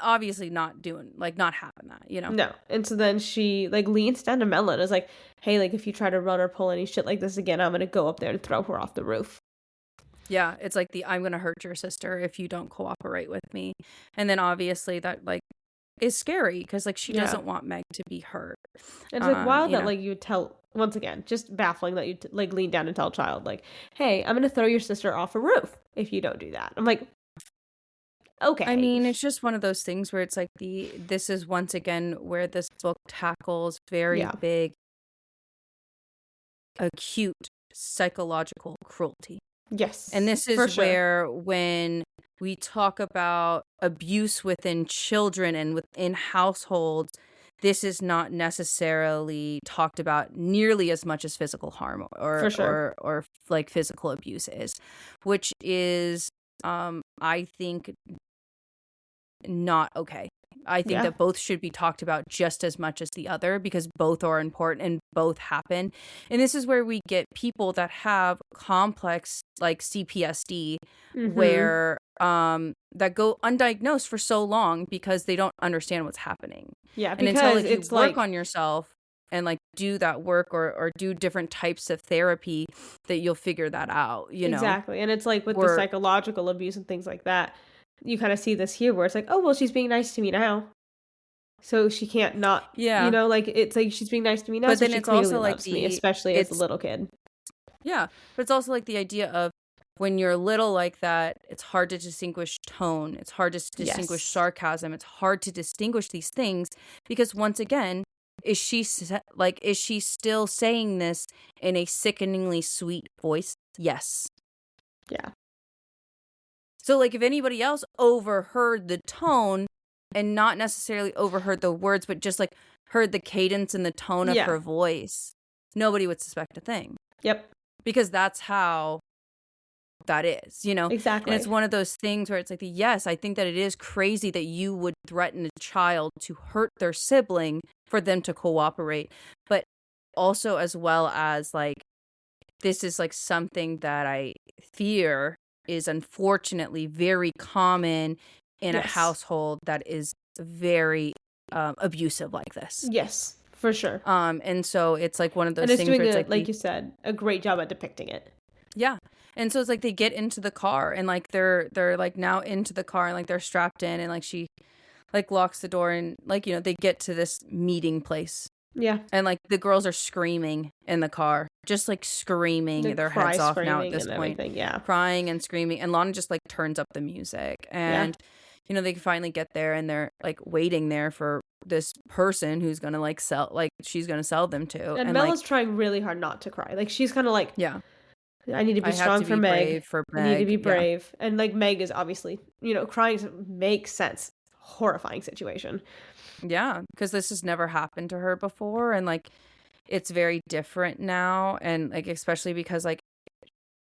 Speaker 2: obviously not having that, you know?
Speaker 1: No. And so then she, like, leans down to Mela and is like, hey, like, if you try to run or pull any shit like this again, I'm gonna go up there and throw her off the roof.
Speaker 2: Yeah, it's like I'm gonna hurt your sister if you don't cooperate with me. And then obviously that, like, is scary because, like, she doesn't want Meg to be hurt.
Speaker 1: And it's like wild that, like, you tell, once again, just baffling that you like lean down and tell a child, like, hey, I'm gonna throw your sister off a roof if you don't do that. I'm like, okay.
Speaker 2: I mean, it's just one of those things where it's like this is once again where this book tackles very big, acute psychological cruelty.
Speaker 1: Yes.
Speaker 2: And this is where when we talk about abuse within children and within households, this is not necessarily talked about nearly as much as physical harm or like physical abuse is, which is, I think, not okay. I think that both should be talked about just as much as the other because both are important and both happen. And this is where we get people that have complex, like, CPSD, where that go undiagnosed for so long because they don't understand what's happening.
Speaker 1: Yeah,
Speaker 2: and until, like, you work on yourself and, like, do that work or do different types of therapy, that you'll figure that out, you know?
Speaker 1: Exactly. And it's like with the psychological abuse and things like that, you kind of see this here where it's like, oh, well, she's being nice to me now, so she can't not, you know, like, it's like she's being nice to me now, but so then it's also like me, especially as a little kid.
Speaker 2: Yeah, but it's also like the idea of when you're little like that, it's hard to distinguish tone, it's hard to distinguish sarcasm, it's hard to distinguish these things because, once again, is she still saying this in a sickeningly sweet voice? Yes.
Speaker 1: Yeah.
Speaker 2: So, like, if anybody else overheard the tone and not necessarily overheard the words, but just, like, heard the cadence and the tone of her voice, nobody would suspect a thing.
Speaker 1: Yep.
Speaker 2: Because that's how that is, you know?
Speaker 1: Exactly.
Speaker 2: And it's one of those things where it's like, yes, I think that it is crazy that you would threaten a child to hurt their sibling for them to cooperate. But also, as well as, like, this is, like, something that I fear is unfortunately very common in a household that is very abusive like this.
Speaker 1: Yes, for sure.
Speaker 2: And so it's like one of those things where it's
Speaker 1: like you said, a great job at depicting it.
Speaker 2: Yeah. And so it's like they get into the car and, like, they're like now into the car and, like, they're strapped in and, like, she, like, locks the door and, like, you know, they get to this meeting place.
Speaker 1: Yeah.
Speaker 2: And, like, the girls are screaming in the car, just, like, screaming their heads off now at this point.
Speaker 1: Yeah.
Speaker 2: Crying and screaming. And Lana just, like, turns up the music. And, you know, they finally get there and they're, like, waiting there for this person who's going to, like, she's going to sell them to.
Speaker 1: And Mela's, like, trying really hard not to cry. Like, she's kind of like, I need to be strong for Meg. I need to be brave. And, like, Meg is obviously, you know, crying makes sense. Horrifying situation.
Speaker 2: Yeah, because this has never happened to her before, and, like, it's very different now, and, like, especially because, like,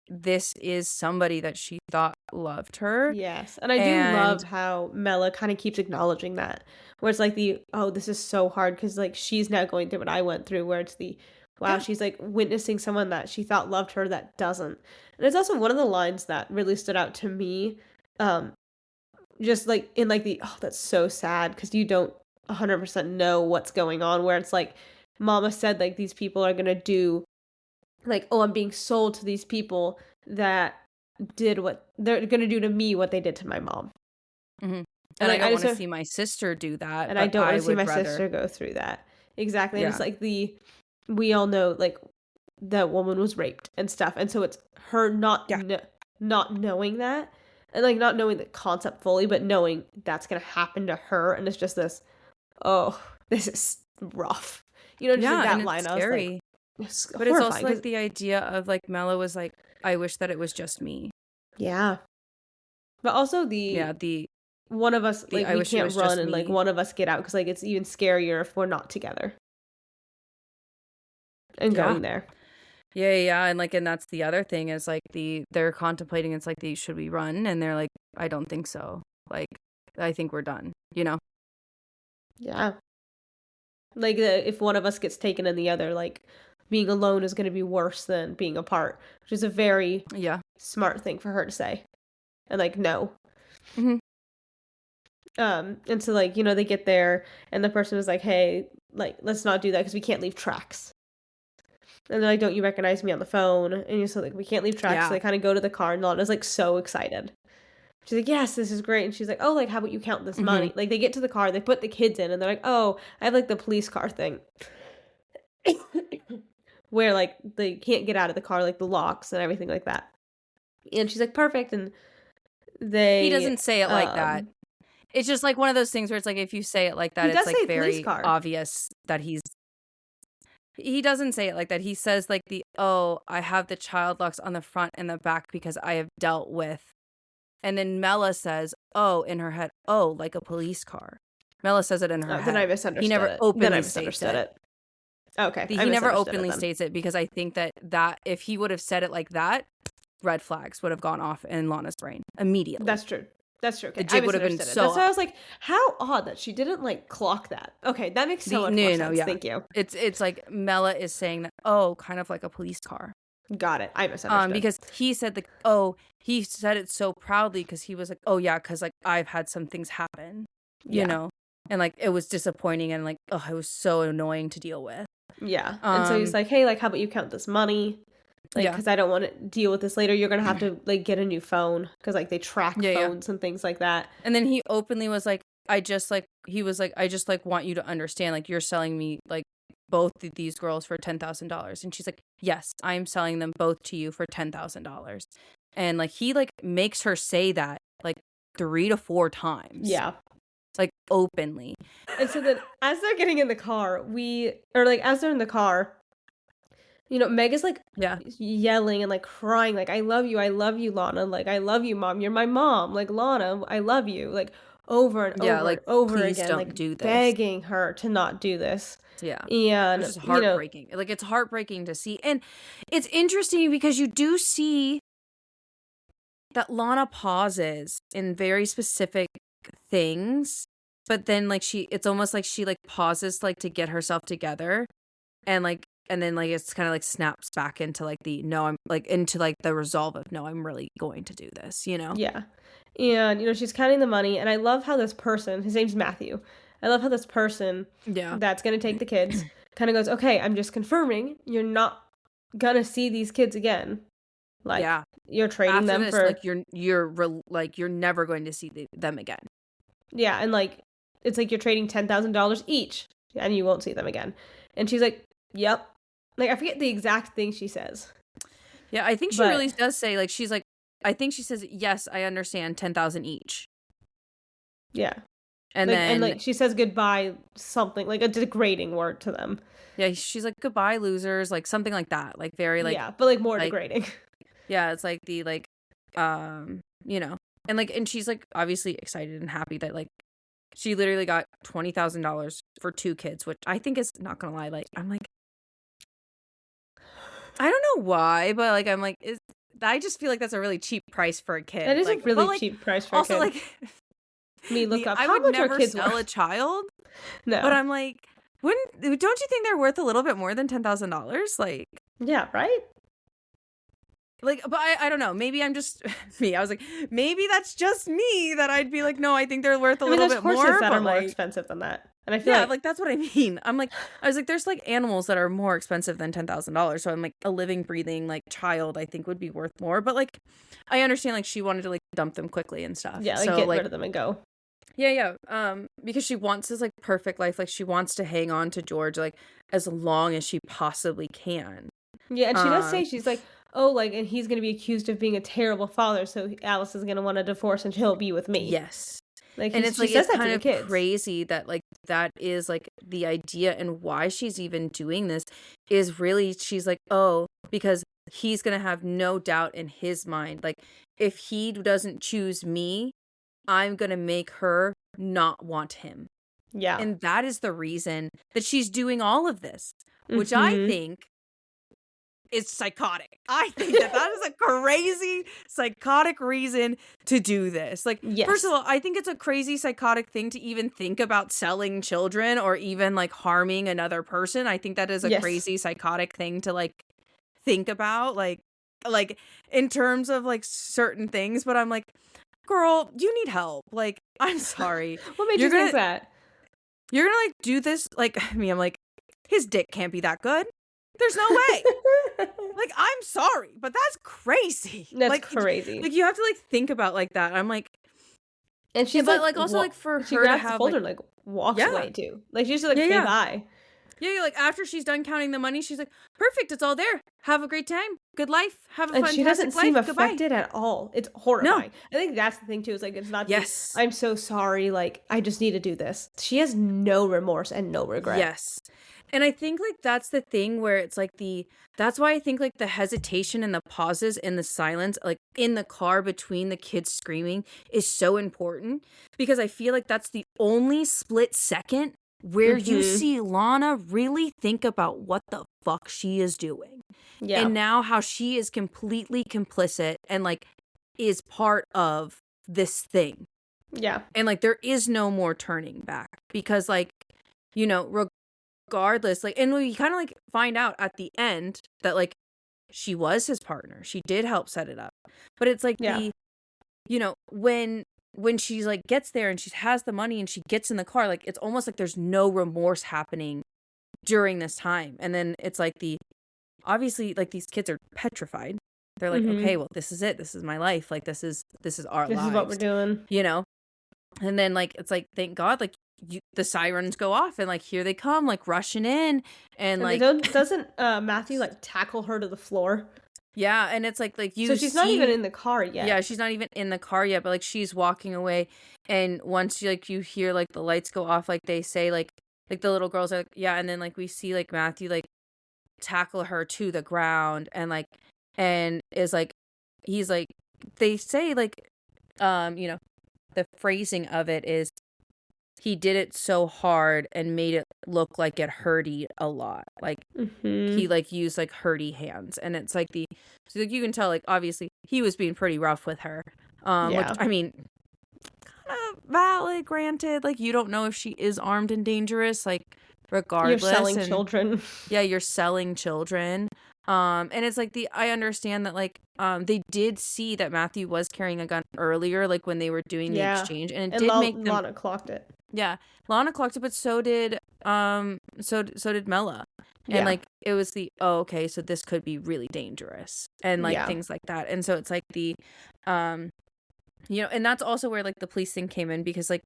Speaker 2: this is somebody that she thought loved her.
Speaker 1: Yes, and I do love how Mela kind of keeps acknowledging that, where it's like this is so hard because, like, she's now going through what I went through, where it's she's, like, witnessing someone that she thought loved her that doesn't. And it's also one of the lines that really stood out to me, just, like, in, like, that's so sad because you don't 100% know what's going on, where it's like Mama said, like, these people are gonna do, like, oh, I'm being sold to these people that did what they're gonna do to me what they did to my mom.
Speaker 2: And I don't want to see my sister do that,
Speaker 1: and I don't want to see my sister go through that. Exactly. And it's like we all know, like, that woman was raped and stuff, and so it's her not knowing that, and, like, not knowing the concept fully, but knowing that's gonna happen to her, and it's just this, oh, this is rough. You know, just like that line. I was like,
Speaker 2: but it's also like the idea of, like, Mela was like, I wish that it was just me.
Speaker 1: Yeah. But also one of us, like, we can't run and, like, one of us get out because, like, it's even scarier if we're not together. And going there.
Speaker 2: Yeah. And, like, and that's the other thing is, like, they're contemplating, it's like, should we run? And they're like, I don't think so. Like, I think we're done, you know?
Speaker 1: Yeah. Like, if one of us gets taken and the other, like, being alone is going to be worse than being apart, which is a very smart thing for her to say. And, like, no. And so, like, they get there, and the person is like, hey, like, let's not do that because we can't leave tracks. And they're like, don't you recognize me on the phone? And you're so like, we can't leave tracks. So
Speaker 2: Yeah.
Speaker 1: they kind of go to the car, and Lana's like so excited. She's like, yes, this is great. And she's like, oh, like, how about you count this money? Like, they get to the car, they put the kids in, and they're like, oh, I have like the police car thing. Where like they can't get out of the car, like the locks and everything like that. And she's like, perfect. And
Speaker 2: He doesn't say it like that. It's just like one of those things where it's like if you say it like that,
Speaker 1: he
Speaker 2: it's
Speaker 1: does
Speaker 2: like
Speaker 1: say
Speaker 2: very
Speaker 1: police car.
Speaker 2: obvious that he doesn't say it like that. He says like oh, I have the child locks on the front and the back because I have dealt with. And then Mela says, oh, in her head, oh, like a police car. Mela says it in her head.
Speaker 1: Then I misunderstood.
Speaker 2: He never
Speaker 1: it.
Speaker 2: openly
Speaker 1: then I
Speaker 2: states
Speaker 1: misunderstood it. Okay.
Speaker 2: He never openly states it because I think that if he would have said it like that, red flags would have gone off in Lana's brain immediately.
Speaker 1: That's true. Okay.
Speaker 2: The jig would have been so.
Speaker 1: That's why I was like, how odd that she didn't like clock that. Okay, that makes so much more sense. Yeah. Thank you.
Speaker 2: It's like Mela is saying that, oh, kind of like a police car.
Speaker 1: Got it. I misunderstood.
Speaker 2: Because he said he said it so proudly because he was like, oh yeah, because like I've had some things happen, you know, and like it was disappointing and like oh, it was so annoying to deal with.
Speaker 1: Yeah, and so he's like, hey, like how about you count this money? Like, because I don't want to deal with this later. You're gonna have to like get a new phone because like they track phones and things like that.
Speaker 2: And then he openly was like, I just like want you to understand, like you're selling me like both of these girls for $10,000. And she's like, yes, I'm selling them both to you for $10,000. And like he like makes her say that like 3 to 4 times.
Speaker 1: Yeah.
Speaker 2: Like openly.
Speaker 1: And so then as they're getting in the car, as they're in the car, Meg is like yelling and like crying, like, I love you, Lana, like, I love you, Mom, you're my mom, like, Lana, I love you, like, over and over and over again, like, begging her to not do this.
Speaker 2: Yeah.
Speaker 1: And
Speaker 2: it's just heartbreaking. Like, it's heartbreaking to see. And it's interesting because you do see that Lana pauses in very specific things, but then like it's almost like she like pauses like to get herself together, and then like it's kind of like snaps back into like the resolve of no, I'm really going to do this,
Speaker 1: Yeah. And she's counting the money, and I love how this person, his name's Matthew, I love how this person that's gonna take the kids kind of goes, okay, I'm just confirming you're not gonna see these kids again. Like, you're trading
Speaker 2: after
Speaker 1: them
Speaker 2: this,
Speaker 1: for
Speaker 2: like you're never going to see them again.
Speaker 1: Yeah, and like it's like you're trading $10,000 each, and you won't see them again. And she's like, "Yep." Like I forget the exact thing she says.
Speaker 2: Yeah, I think she really does say like she's like, I think she says, "Yes, I understand, 10,000 each."
Speaker 1: Yeah,
Speaker 2: and then
Speaker 1: she says goodbye, something like a degrading word to them.
Speaker 2: Yeah, she's like, "Goodbye, losers," like something like that, like very like
Speaker 1: but like more degrading.
Speaker 2: Yeah, it's like the like, and like, and she's like obviously excited and happy that like she literally got $20,000 for 2 kids, which I think is, not gonna lie, like I'm like, I don't know why, but like I'm like, I just feel like that's a really cheap price for a kid.
Speaker 1: That is
Speaker 2: like,
Speaker 1: a really cheap price for a kid.
Speaker 2: Also, like,
Speaker 1: look up
Speaker 2: I
Speaker 1: how
Speaker 2: would
Speaker 1: much
Speaker 2: never
Speaker 1: are kids
Speaker 2: sell
Speaker 1: worth?
Speaker 2: a child.
Speaker 1: No,
Speaker 2: but I'm like, don't you think they're worth a little bit more than $10,000? Like,
Speaker 1: yeah, right.
Speaker 2: Like, but I don't know. Maybe I'm just me. I was like, maybe that's just me that I'd be like, no, I think they're worth a little bit more.
Speaker 1: There's horses that are more expensive than that, and I feel
Speaker 2: like that's what I mean. I was like, there's like animals that are more expensive than $10,000. So I'm like, a living, breathing like child, I think would be worth more. But like, I understand like she wanted to like dump them quickly and stuff.
Speaker 1: Yeah, like
Speaker 2: so,
Speaker 1: get rid of them and go.
Speaker 2: Yeah. Because she wants this like perfect life. Like she wants to hang on to George like as long as she possibly can.
Speaker 1: Yeah, and she does say, she's like, oh, like, and he's going to be accused of being a terrible father, so Alice is going to want a divorce and he'll be with me.
Speaker 2: Yes.
Speaker 1: Like,
Speaker 2: and it's like, it's kind of crazy that like that is like the idea, and why she's even doing this is really, she's like, oh, because he's going to have no doubt in his mind. Like, if he doesn't choose me, I'm going to make her not want him.
Speaker 1: Yeah.
Speaker 2: And that is the reason that she's doing all of this, which I think is psychotic. I think that is a crazy psychotic reason to do this. Like, first of all, I think it's a crazy psychotic thing to even think about selling children or even like harming another person. I think that is a crazy psychotic thing to like think about, like in terms of like certain things. But I'm like, girl, you need help. Like, I'm sorry.
Speaker 1: What made you think that?
Speaker 2: You're gonna like do this like me. I'm like, his dick can't be that good. There's no way. Like, I'm sorry, but that's crazy.
Speaker 1: That's
Speaker 2: like,
Speaker 1: crazy.
Speaker 2: Like, you have to like think about like that. I'm like,
Speaker 1: and she's
Speaker 2: but also like for
Speaker 1: she
Speaker 2: her
Speaker 1: grabs
Speaker 2: to have
Speaker 1: the folder
Speaker 2: like,
Speaker 1: and like walks away too. Like she's just like,
Speaker 2: yeah.
Speaker 1: bye.
Speaker 2: Yeah, like after she's done counting the money, she's like, perfect, it's all there. Have a great time. Good life. Have a fantastic life.
Speaker 1: And she doesn't seem
Speaker 2: Goodbye.
Speaker 1: affected at all. It's horrifying. I think that's the thing too, is like it's not just, I'm so sorry, like I just need to do this. She has no remorse and no regret.
Speaker 2: Yes. And I think like that's the thing where it's like that's why I think like the hesitation and the pauses and the silence like in the car between the kids screaming is so important, because I feel like that's the only split second where you see Lana really think about what the fuck she is doing. Yeah. And now how she is completely complicit and like is part of this thing.
Speaker 1: Yeah.
Speaker 2: And like there is no more turning back, because like, you know, regardless, like, and we kind of like find out at the end that like she was his partner. She did help set it up. But it's like the, you know, when she's like gets there and she has the money and she gets in the car, like it's almost like there's no remorse happening during this time. And then it's like obviously like these kids are petrified. They're like, okay, well, this is it. This is my life. Like this is our lives.
Speaker 1: This is what we're doing.
Speaker 2: You know? And then like it's like, thank God, like the sirens go off and like here they come, like rushing in, and like
Speaker 1: doesn't Matthew like tackle her to the floor?
Speaker 2: Yeah, and it's like you.
Speaker 1: So she's not even in the car yet.
Speaker 2: Yeah, she's not even in the car yet, but like she's walking away, and once you hear like the lights go off, like they say like the little girls are like, yeah, and then like we see like Matthew like tackle her to the ground, and is like he's like, they say like you know, the phrasing of it is he did it so hard and made it look like it hurty a lot. Like he like used like hurty hands, and it's like so like you can tell like obviously he was being pretty rough with her. Which I mean, kind of valid, granted. Like you don't know if she is armed and dangerous. Like regardless,
Speaker 1: you're selling children.
Speaker 2: Yeah, you're selling children. And it's like I understand that like they did see that Matthew was carrying a gun earlier, like when they were doing the exchange, and it did make them.
Speaker 1: Lana clocked it.
Speaker 2: Yeah, Lana clocked it, but so did Mela, and like it was okay, so this could be really dangerous, and like things like that, and so it's like you know, and that's also where like the police thing came in, because like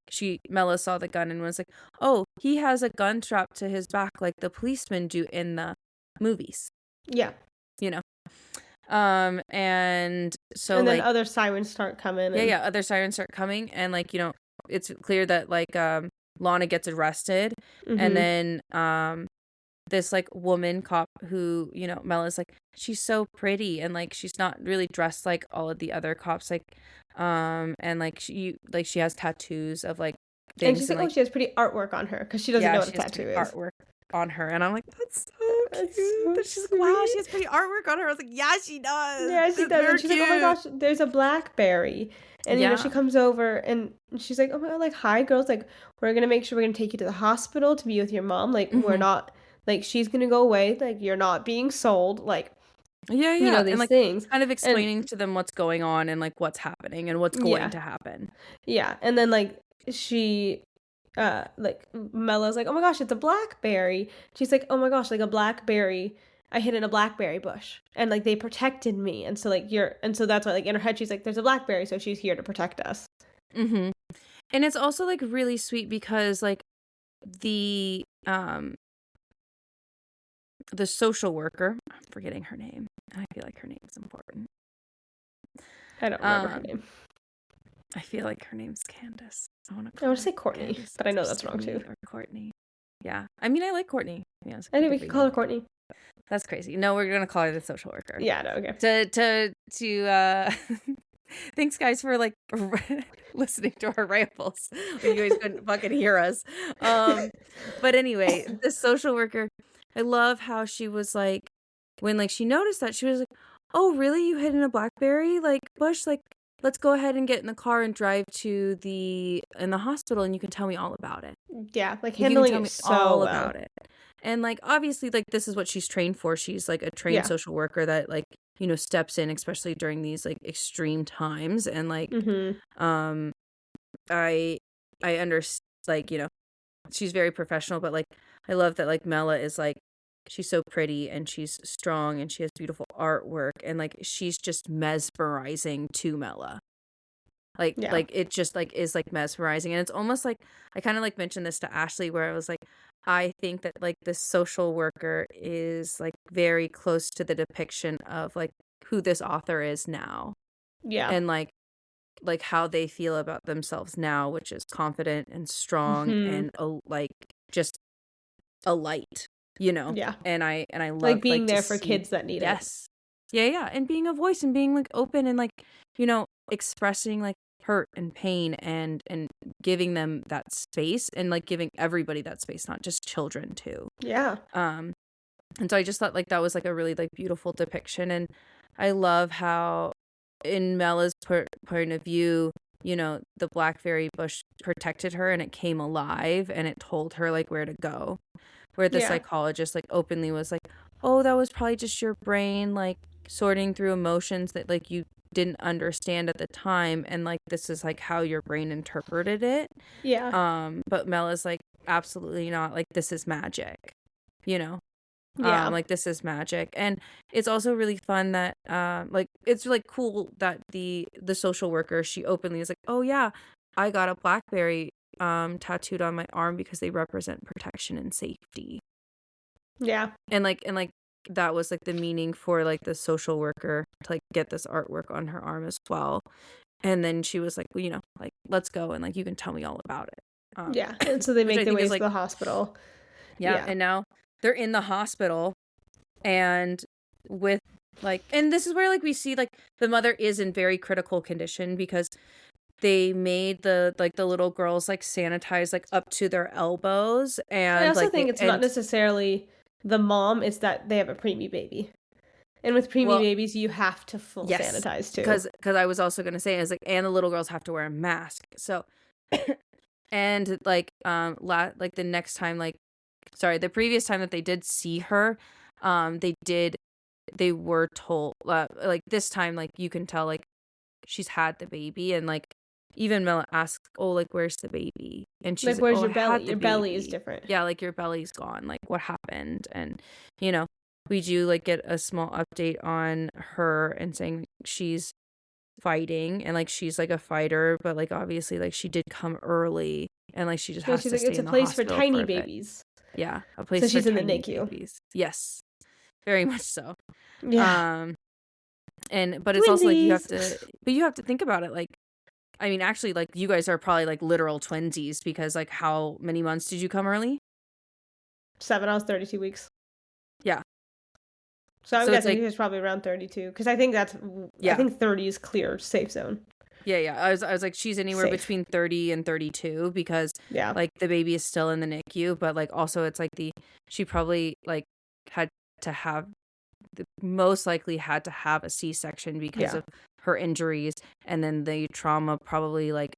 Speaker 2: Mela saw the gun and was like, oh, he has a gun strapped to his back like the policemen do in the movies.
Speaker 1: Yeah,
Speaker 2: you know, and so
Speaker 1: and then
Speaker 2: like
Speaker 1: other sirens start coming.
Speaker 2: Other sirens start coming, and like you know. It's clear that like Lana gets arrested, and then this like woman cop who, you know, Mela's like, she's so pretty, and like she's not really dressed like all of the other cops, like and like she has tattoos of like things,
Speaker 1: and she's like, oh, she has pretty artwork on her, because she doesn't know what a tattoo is.
Speaker 2: Artwork on her, and I'm like, that's so cute. But she's like, wow, she has pretty artwork on her. I was like, yeah, she does.
Speaker 1: Yeah, she does. And she's like, oh my gosh, there's a blackberry. And you know, she comes over and she's like, oh my God, like, hi girls, like, we're gonna make sure we're gonna take you to the hospital to be with your mom. Like, we're not, like, she's gonna go away, like, you're not being sold, like, you know, these
Speaker 2: and, like,
Speaker 1: things.
Speaker 2: Kind of explaining to them what's going on and like what's happening and what's going to happen.
Speaker 1: Yeah. And then like she like Mela's like, oh my gosh, it's a blackberry. She's like, oh my gosh, like a blackberry, I hid in a blackberry bush, and like they protected me, and so like so that's why like in her head she's like, there's a blackberry, so she's here to protect us.
Speaker 2: And it's also like really sweet because like the social worker, I'm forgetting her name, I feel like her name's important.
Speaker 1: I don't remember her name.
Speaker 2: I feel like her name's Candace. I want
Speaker 1: to say Courtney, Candace, but I know that's wrong too.
Speaker 2: Or Courtney. Yeah, I mean I like Courtney. Yeah,
Speaker 1: I think we can call her Courtney.
Speaker 2: That's crazy. No, we're gonna call her the social worker.
Speaker 1: Yeah, no, okay.
Speaker 2: To thanks guys for like listening to our rambles. You guys couldn't fucking hear us. But anyway, the social worker, I love how she was like, when like she noticed that, she was like, oh really, you hid in a blackberry like bush, like let's go ahead and get in the car and drive to the hospital, and you can tell me all about it.
Speaker 1: Yeah, like handling it so all well.
Speaker 2: About it. And like obviously like this is what she's trained for. She's like a trained social worker that like, you know, steps in especially during these like extreme times, and like I understand, like, she's very professional, but like I love that like Mela is like she's so pretty and she's strong and she has beautiful artwork and like she's just mesmerizing to Mela. Like it just like is like mesmerizing, and it's almost like I kind of like mentioned this to Ashley where I was like, I think that like this social worker is like very close to the depiction of like who this author is now.
Speaker 1: Yeah.
Speaker 2: And like how they feel about themselves now, which is confident and strong and like just a light,
Speaker 1: Yeah.
Speaker 2: And I love
Speaker 1: like being
Speaker 2: like
Speaker 1: there
Speaker 2: to
Speaker 1: for
Speaker 2: see,
Speaker 1: kids that need it.
Speaker 2: yes, yeah, and being a voice and being like open and like expressing like hurt and pain and giving them that space and like giving everybody that space, not just children too.
Speaker 1: Yeah.
Speaker 2: And so I just thought like that was like a really like beautiful depiction, and I love how in Mela's point of view, the blackberry bush protected her and it came alive and it told her like where to go. Where the psychologist like openly was like, oh, that was probably just your brain like sorting through emotions that like you didn't understand at the time, and like this is like how your brain interpreted it.
Speaker 1: Yeah.
Speaker 2: But Mela's like, absolutely not, like this is magic,
Speaker 1: Yeah.
Speaker 2: like this is magic. And it's also really fun that like it's really cool that the social worker, she openly is like, oh yeah, I got a blackberry tattooed on my arm because they represent protection and safety.
Speaker 1: Yeah.
Speaker 2: And like that was like the meaning for like the social worker to like get this artwork on her arm as well. And then she was like, well, like let's go and like you can tell me all about it.
Speaker 1: Yeah. And so they make their way to the hospital.
Speaker 2: Yeah. And now they're in the hospital, and with like, and this is where like we see like the mother is in very critical condition because they made the little girls like sanitize like up to their elbows. And
Speaker 1: I also
Speaker 2: like
Speaker 1: think it's not necessarily the mom, it's that they have a preemie baby. And with preemie babies, you have to full sanitize too.
Speaker 2: Because I was also gonna say is like, and the little girls have to wear a mask. So, and like like the next time, like, sorry, the previous time that they did see her, they were told like this time like you can tell like she's had the baby, and like even Mela asks, oh, like where's the baby? And she's
Speaker 1: like, where's your
Speaker 2: I
Speaker 1: belly? Your belly is different.
Speaker 2: Yeah, like your belly's gone. Like what happened? And we do like get a small update on her and saying she's fighting and like she's like a fighter, but like obviously like she did come early and like she just has to stay
Speaker 1: it's a
Speaker 2: in the
Speaker 1: place for
Speaker 2: hospital
Speaker 1: tiny
Speaker 2: for a bit.
Speaker 1: Yeah,
Speaker 2: a place
Speaker 1: so
Speaker 2: for
Speaker 1: she's in the
Speaker 2: tiny
Speaker 1: NICU.
Speaker 2: babies. Yes, very much so.
Speaker 1: Yeah.
Speaker 2: But it's also like you have to think about it. Like, I mean, actually, like you guys are probably like literal twinsies because like how many months did you come early?
Speaker 1: 7. I was 32 weeks.
Speaker 2: Yeah.
Speaker 1: So I'm guessing it's probably around 32 because I think I think 30 is clear safe zone.
Speaker 2: Yeah. I was like, she's anywhere between 30 and 32 because like the baby is still in the NICU, but like also it's like she probably like had to have most likely had to have a C-section because of her injuries, and then the trauma probably like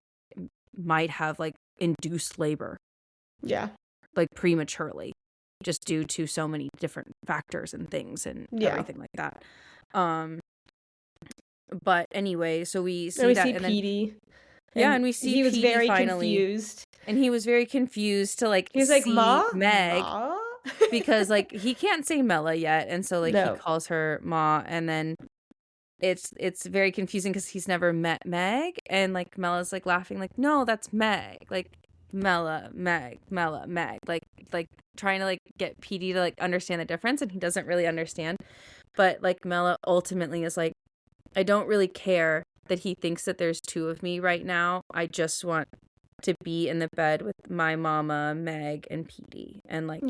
Speaker 2: might have like induced labor.
Speaker 1: Yeah.
Speaker 2: Like prematurely, just due to so many different factors and things and everything like that. But anyway, so we see that, and
Speaker 1: Petey.
Speaker 2: And we see
Speaker 1: he was
Speaker 2: Petey
Speaker 1: very
Speaker 2: finally
Speaker 1: confused.
Speaker 2: And he was very confused to like
Speaker 1: he was
Speaker 2: see
Speaker 1: like, Ma?
Speaker 2: Meg.
Speaker 1: Ma?
Speaker 2: Because like he can't say Mela yet, and so like he calls her Ma, and then it's very confusing because he's never met Meg, and like Mela's like laughing like, no, that's Meg, like Mela, Meg, like trying to like get Petey to like understand the difference, and he doesn't really understand. But like Mela ultimately is like, I don't really care that he thinks that there's two of me right now. I just want to be in the bed with my mama, Meg, and Petey, and like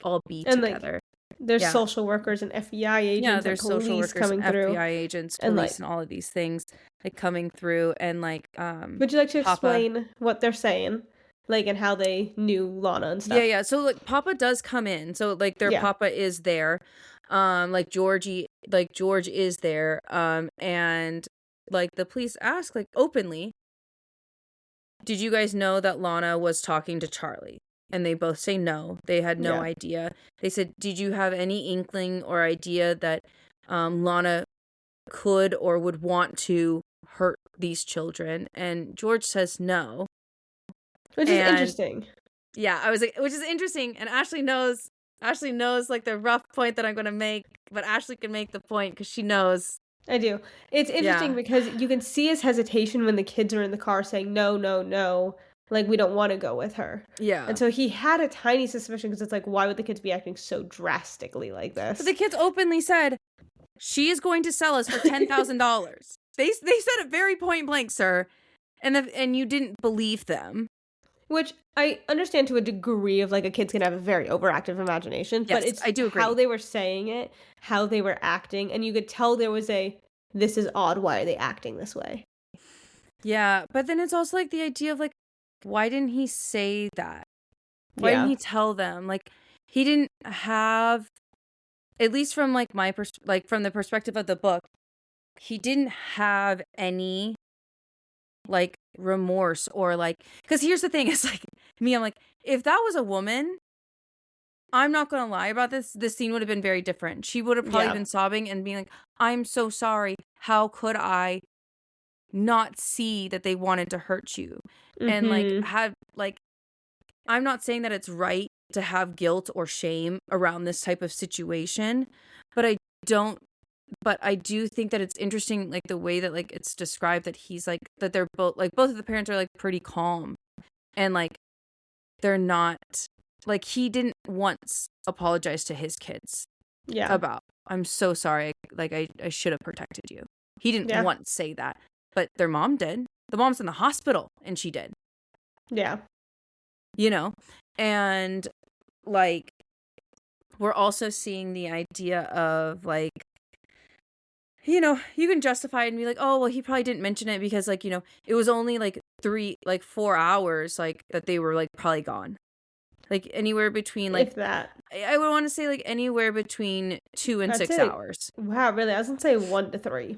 Speaker 2: all be together.
Speaker 1: Like, there's social workers and FBI agents.
Speaker 2: Yeah, there's social workers
Speaker 1: coming
Speaker 2: and
Speaker 1: through.
Speaker 2: FBI agents, police, and all of these things like coming through. And like,
Speaker 1: would you like to explain what they're saying, like, and how they knew Lana and stuff?
Speaker 2: Yeah. So like, Papa does come in. So like, their Papa is there. Like George is there. And like the police ask like openly, did you guys know that Lana was talking to Charlie? And they both say no. They had no idea. They said, did you have any inkling or idea that Lana could or would want to hurt these children? And George says no.
Speaker 1: Which is interesting.
Speaker 2: Yeah, I was like, which is interesting. And Ashley knows like the rough point that I'm going to make, but Ashley can make the point because she knows.
Speaker 1: I do. It's interesting because you can see his hesitation when the kids are in the car saying, no, no, no. Like, we don't want to go with her.
Speaker 2: Yeah.
Speaker 1: And so he had a tiny suspicion because it's like, why would the kids be acting so drastically like this?
Speaker 2: But the kids openly said, she is going to sell us for $10,000. They said it very point blank, sir. And you didn't believe them.
Speaker 1: Which I understand to a degree of, like, a kid's gonna have a very overactive imagination.
Speaker 2: Yes,
Speaker 1: but it's
Speaker 2: I do agree.
Speaker 1: how they were saying it, how they were acting, and you could tell there was this is odd, why are they acting this way?
Speaker 2: Yeah, but then it's also, like, the idea of, like, why didn't he say that? Why didn't he tell them? Like, he didn't have, at least from, like, from the perspective of the book, he didn't have any, like, remorse or, like, because here's the thing, it's like, I'm like, if that was a woman, I'm not gonna lie about this scene would have been very different. She would have probably been sobbing and being like, I'm so sorry, how could I not see that they wanted to hurt you? And, like, I'm not saying that it's right to have guilt or shame around this type of situation, but I do think that it's interesting, like, the way that, like, it's described that he's, like, that they're both of the parents are, like, pretty calm. And, like, they're not, like, he didn't once apologize to his kids.
Speaker 1: Yeah.
Speaker 2: About, I'm so sorry, like, I should have protected you. He didn't once say that. But their mom did. The mom's in the hospital, and she did.
Speaker 1: Yeah.
Speaker 2: You know? And, like, we're also seeing the idea of, like, you know, you can justify it and be like, oh, well, he probably didn't mention it because, like, you know, it was only, like, 4 hours, like, that they were, like, probably gone. Like, anywhere between, like,
Speaker 1: if that.
Speaker 2: I would want to say, like, anywhere between 2 and 6 hours.
Speaker 1: Wow, really? I was going to say 1 to 3.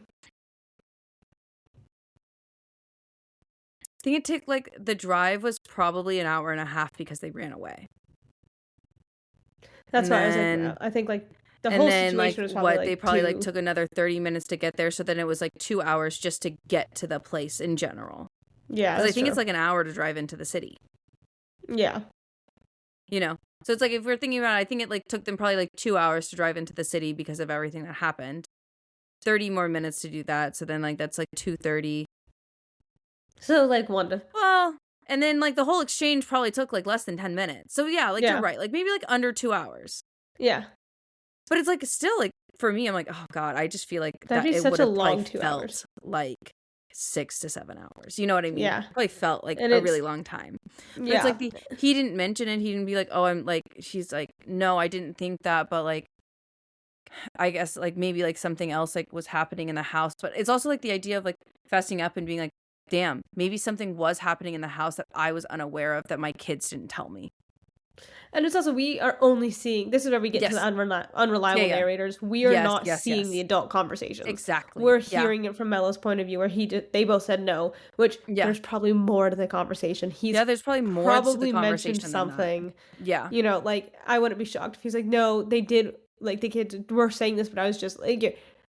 Speaker 2: I think it took, like, the drive was probably an hour and a half because they ran away.
Speaker 1: That's why I was like, I think, like, the whole situation was probably,
Speaker 2: they probably, like, took another 30 minutes to get there, so then it was, like, 2 hours just to get to the place in general.
Speaker 1: Yeah,
Speaker 2: because I think it's, like, an hour to drive into the city.
Speaker 1: Yeah.
Speaker 2: You know? So it's, like, if we're thinking about it, I think it, like, took them probably, like, 2 hours to drive into the city because of everything that happened. 30 more minutes to do that, so then, like, that's, like, 2:30.
Speaker 1: So, like, 1 to...
Speaker 2: Well, and then, like, the whole exchange probably took, like, less than 10 minutes. So, yeah, like, you're right. Like, maybe, like, under 2 hours.
Speaker 1: Yeah.
Speaker 2: But it's, like, still, like, for me, I'm like, oh, God, I just feel like
Speaker 1: that'd be such a long 2 hours.
Speaker 2: Like, 6 to 7 hours. You know what I mean?
Speaker 1: Yeah.
Speaker 2: It probably felt like a really long time. But it's, like, he didn't mention it. He didn't be like, oh, I'm, like, she's like, no, I didn't think that. But, like, I guess, like, maybe, like, something else, like, was happening in the house. But it's also, like, the idea of, like, fessing up and being like, damn, maybe something was happening in the house that I was unaware of that my kids didn't tell me.
Speaker 1: And it's also, we are only seeing, this is where we get to the unreliable narrators. We are not seeing the adult conversations.
Speaker 2: Exactly.
Speaker 1: We're hearing it from Mello's point of view where they both said no, which there's probably more to the conversation.
Speaker 2: There's probably more to the conversation
Speaker 1: mentioned something.
Speaker 2: Yeah.
Speaker 1: You know, like, I wouldn't be shocked if he's like, no, they did, like, the kids were saying this, but I was just like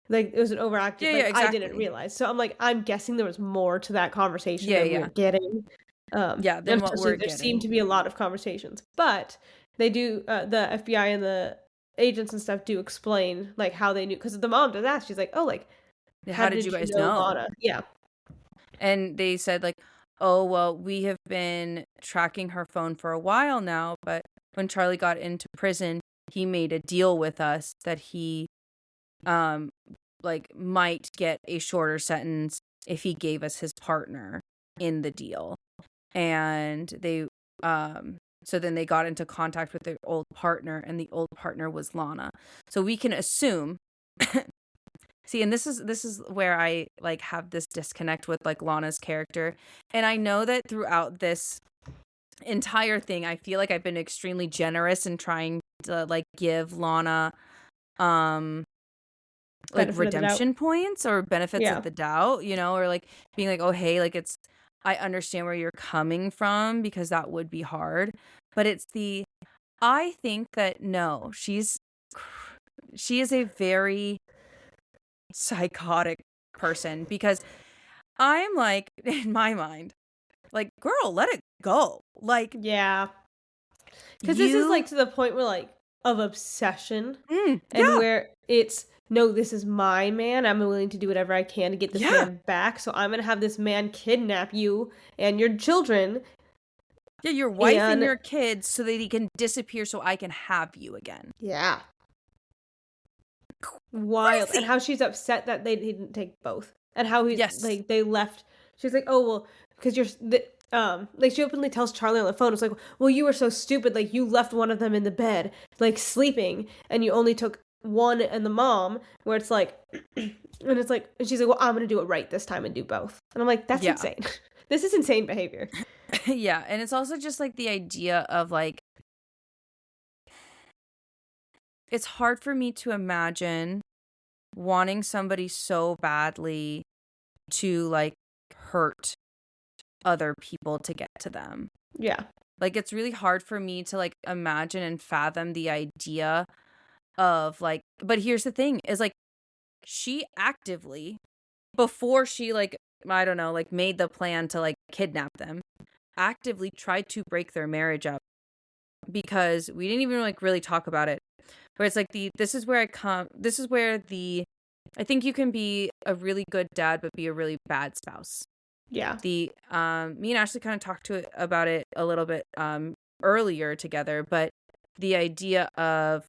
Speaker 1: it was an overactive. Exactly. I didn't realize. So I'm like, I'm guessing there was more to that conversation than we're getting.
Speaker 2: Than what we're
Speaker 1: there seemed to be a lot of conversations, but they do. The FBI and the agents and stuff do explain, like, how they knew, because the mom does ask. She's like, "Oh, like,
Speaker 2: how did you guys know
Speaker 1: Lana?" Yeah,
Speaker 2: and they said, like, "Oh, well, we have been tracking her phone for a while now, but when Charlie got into prison, he made a deal with us that he, like, might get a shorter sentence if he gave us his partner in the deal." And they, so then they got into contact with their old partner, and the old partner was Lana. So we can assume, see, and this is where I, like, have this disconnect with, like, Lana's character. And I know that throughout this entire thing, I feel like I've been extremely generous in trying to, like, give Lana, like, redemption points or benefits of the doubt, you know, or, like, being like, oh, hey, like, I understand where you're coming from because that would be hard. But I think that, no, she is a very psychotic person, because I'm like, in my mind, Like, girl, let it go. Like,
Speaker 1: yeah. Because this is, like, to the point where, like, of obsession. And
Speaker 2: yeah.
Speaker 1: where it's, no, this is my man. I'm willing to do whatever I can to get this man back. So I'm going to have this man kidnap you and your children.
Speaker 2: Yeah, your wife and your kids so that he can disappear so I can have you again.
Speaker 1: Yeah. Wild.
Speaker 2: Crazy.
Speaker 1: And how she's upset that they didn't take both. And how he's, like, they left. She's like, oh, well, because like, she openly tells Charlie on the phone, it's like, well, you were so stupid, like, you left one of them in the bed, like, sleeping, and you only took one and the mom, where it's like, and it's like, and she's like, well, I'm gonna do it right this time and do both. And I'm like, that's insane. This is insane behavior.
Speaker 2: Yeah, and it's also just, like, the idea of, like, it's hard for me to imagine wanting somebody so badly to, like, hurt other people to get to them.
Speaker 1: Yeah.
Speaker 2: Like, it's really hard for me to, like, imagine and fathom the idea of, like, but here's the thing is, like, she actively, before she, like, I don't know, like, made the plan to, like, kidnap them, actively tried to break their marriage up, because we didn't even, like, really talk about it, where it's like this is where I think you can be a really good dad but be a really bad spouse.
Speaker 1: Yeah.
Speaker 2: Me and Ashley kind of talked about it a little bit earlier together, but the idea of,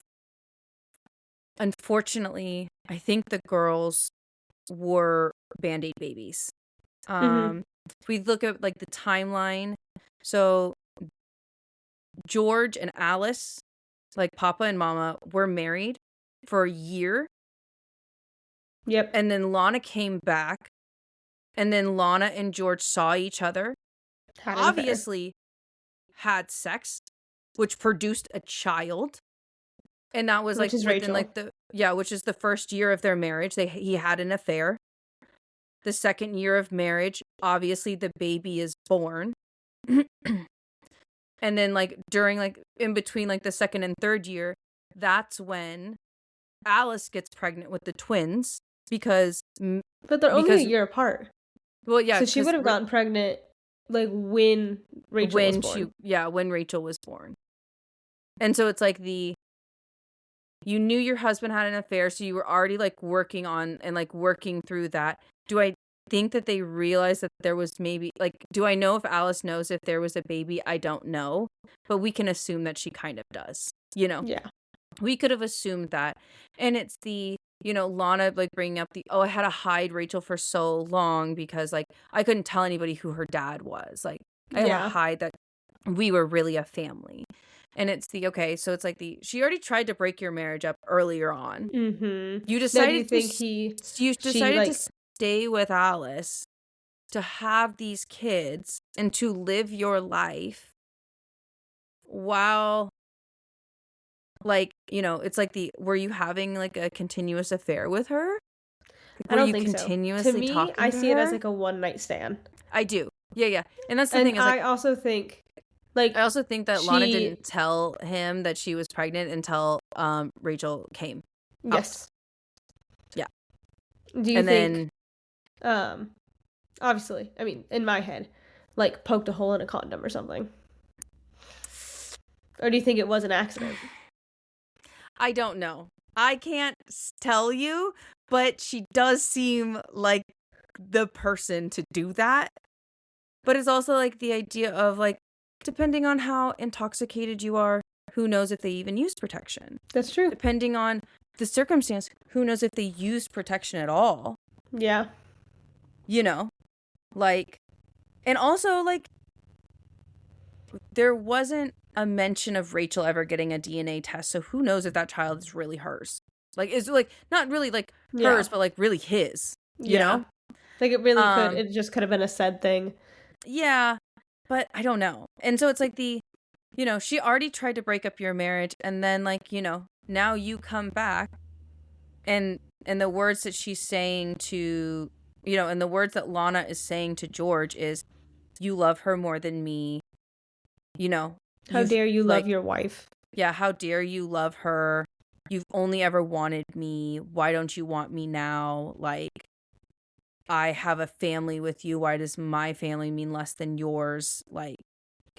Speaker 2: unfortunately, I think the girls were Band-Aid babies. If we look at, like, the timeline, so George and Alice, like, Papa and Mama, were married for a year.
Speaker 1: Yep.
Speaker 2: And then Lana came back, and then Lana and George saw each other, obviously had sex, which produced a child. And that was, like,
Speaker 1: which is
Speaker 2: within,
Speaker 1: Rachel.
Speaker 2: like, which is the first year of their marriage. He had an affair. The second year of marriage, obviously the baby is born. And then, like, during, like, in between, like, the second and third year, that's when Alice gets pregnant with the twins, because
Speaker 1: But they're only a year apart.
Speaker 2: Well, yeah,
Speaker 1: so she would have gotten pregnant, like, when Rachel was born.
Speaker 2: When Rachel was born. And so it's like you knew your husband had an affair, so you were already, like, working on and, like, working through that. Do I think that they realized that there was maybe, like, do I know if Alice knows if there was a baby? I don't know, but we can assume that she kind of does, you know?
Speaker 1: Yeah.
Speaker 2: We could have assumed that. And it's Lana, like, bringing up I had to hide Rachel for so long because, like, I couldn't tell anybody who her dad was. Like, I had to hide that we were really a family. And it's so it's like she already tried to break your marriage up earlier on.
Speaker 1: Mm-hmm.
Speaker 2: You decided
Speaker 1: you
Speaker 2: decided to stay with Alice, to have these kids, and to live your life while, like, it's like were you having, like, a continuous affair with her? Like,
Speaker 1: I don't think so. To me, I see it as, like, a one-night stand.
Speaker 2: I do. Yeah. And that's the thing.
Speaker 1: I also think, like,
Speaker 2: that Lana didn't tell him that she was pregnant until Rachel came.
Speaker 1: Yes.
Speaker 2: Yeah.
Speaker 1: Do you think, obviously, I mean, in my head, like, poked a hole in a condom or something? Or do you think it was an accident?
Speaker 2: I don't know. I can't tell you, but she does seem like the person to do that. But it's also, like, the idea of, like, depending on how intoxicated you are, who knows if they even use protection?
Speaker 1: That's true.
Speaker 2: Depending on the circumstance, who knows if they use protection at all?
Speaker 1: Yeah.
Speaker 2: Like, and also, like, there wasn't a mention of Rachel ever getting a DNA test, so who knows if that child is really hers? Like, is, like, not really, like, hers, but, like, really his, you know?
Speaker 1: Like, it really could. It just could have been a said thing.
Speaker 2: Yeah, but I don't know. And so it's like she already tried to break up your marriage, and then, like, now you come back, and the words that she's saying to, and the words that Lana is saying to George is, you love her more than me,
Speaker 1: How dare you love your wife?
Speaker 2: Yeah, how dare you love her? You've only ever wanted me. Why don't you want me now? Like, I have a family with you. Why does my family mean less than yours? Like,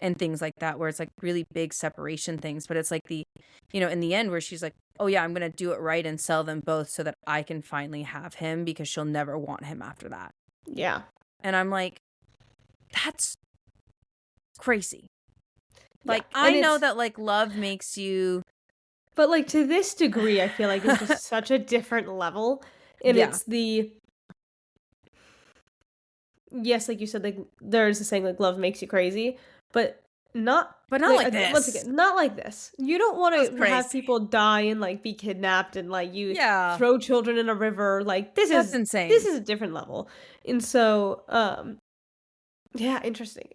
Speaker 2: and things like that, where it's like really big separation things. But it's like the, in the end where she's like, oh yeah, I'm going to do it right and sell them both so that I can finally have him because she'll never want him after that.
Speaker 1: Yeah.
Speaker 2: And I'm like, that's crazy. Like,
Speaker 1: Yeah.
Speaker 2: I know that like love makes you.
Speaker 1: But like to this degree, I feel like it's just such a different level. And it's the, yes, like you said, like there's a saying like love makes you crazy, but not
Speaker 2: like this.
Speaker 1: Once again, not like this. You don't want to have people die and like be kidnapped and like you throw children in a river. Like that's insane. This is a different level. And so, yeah, interesting.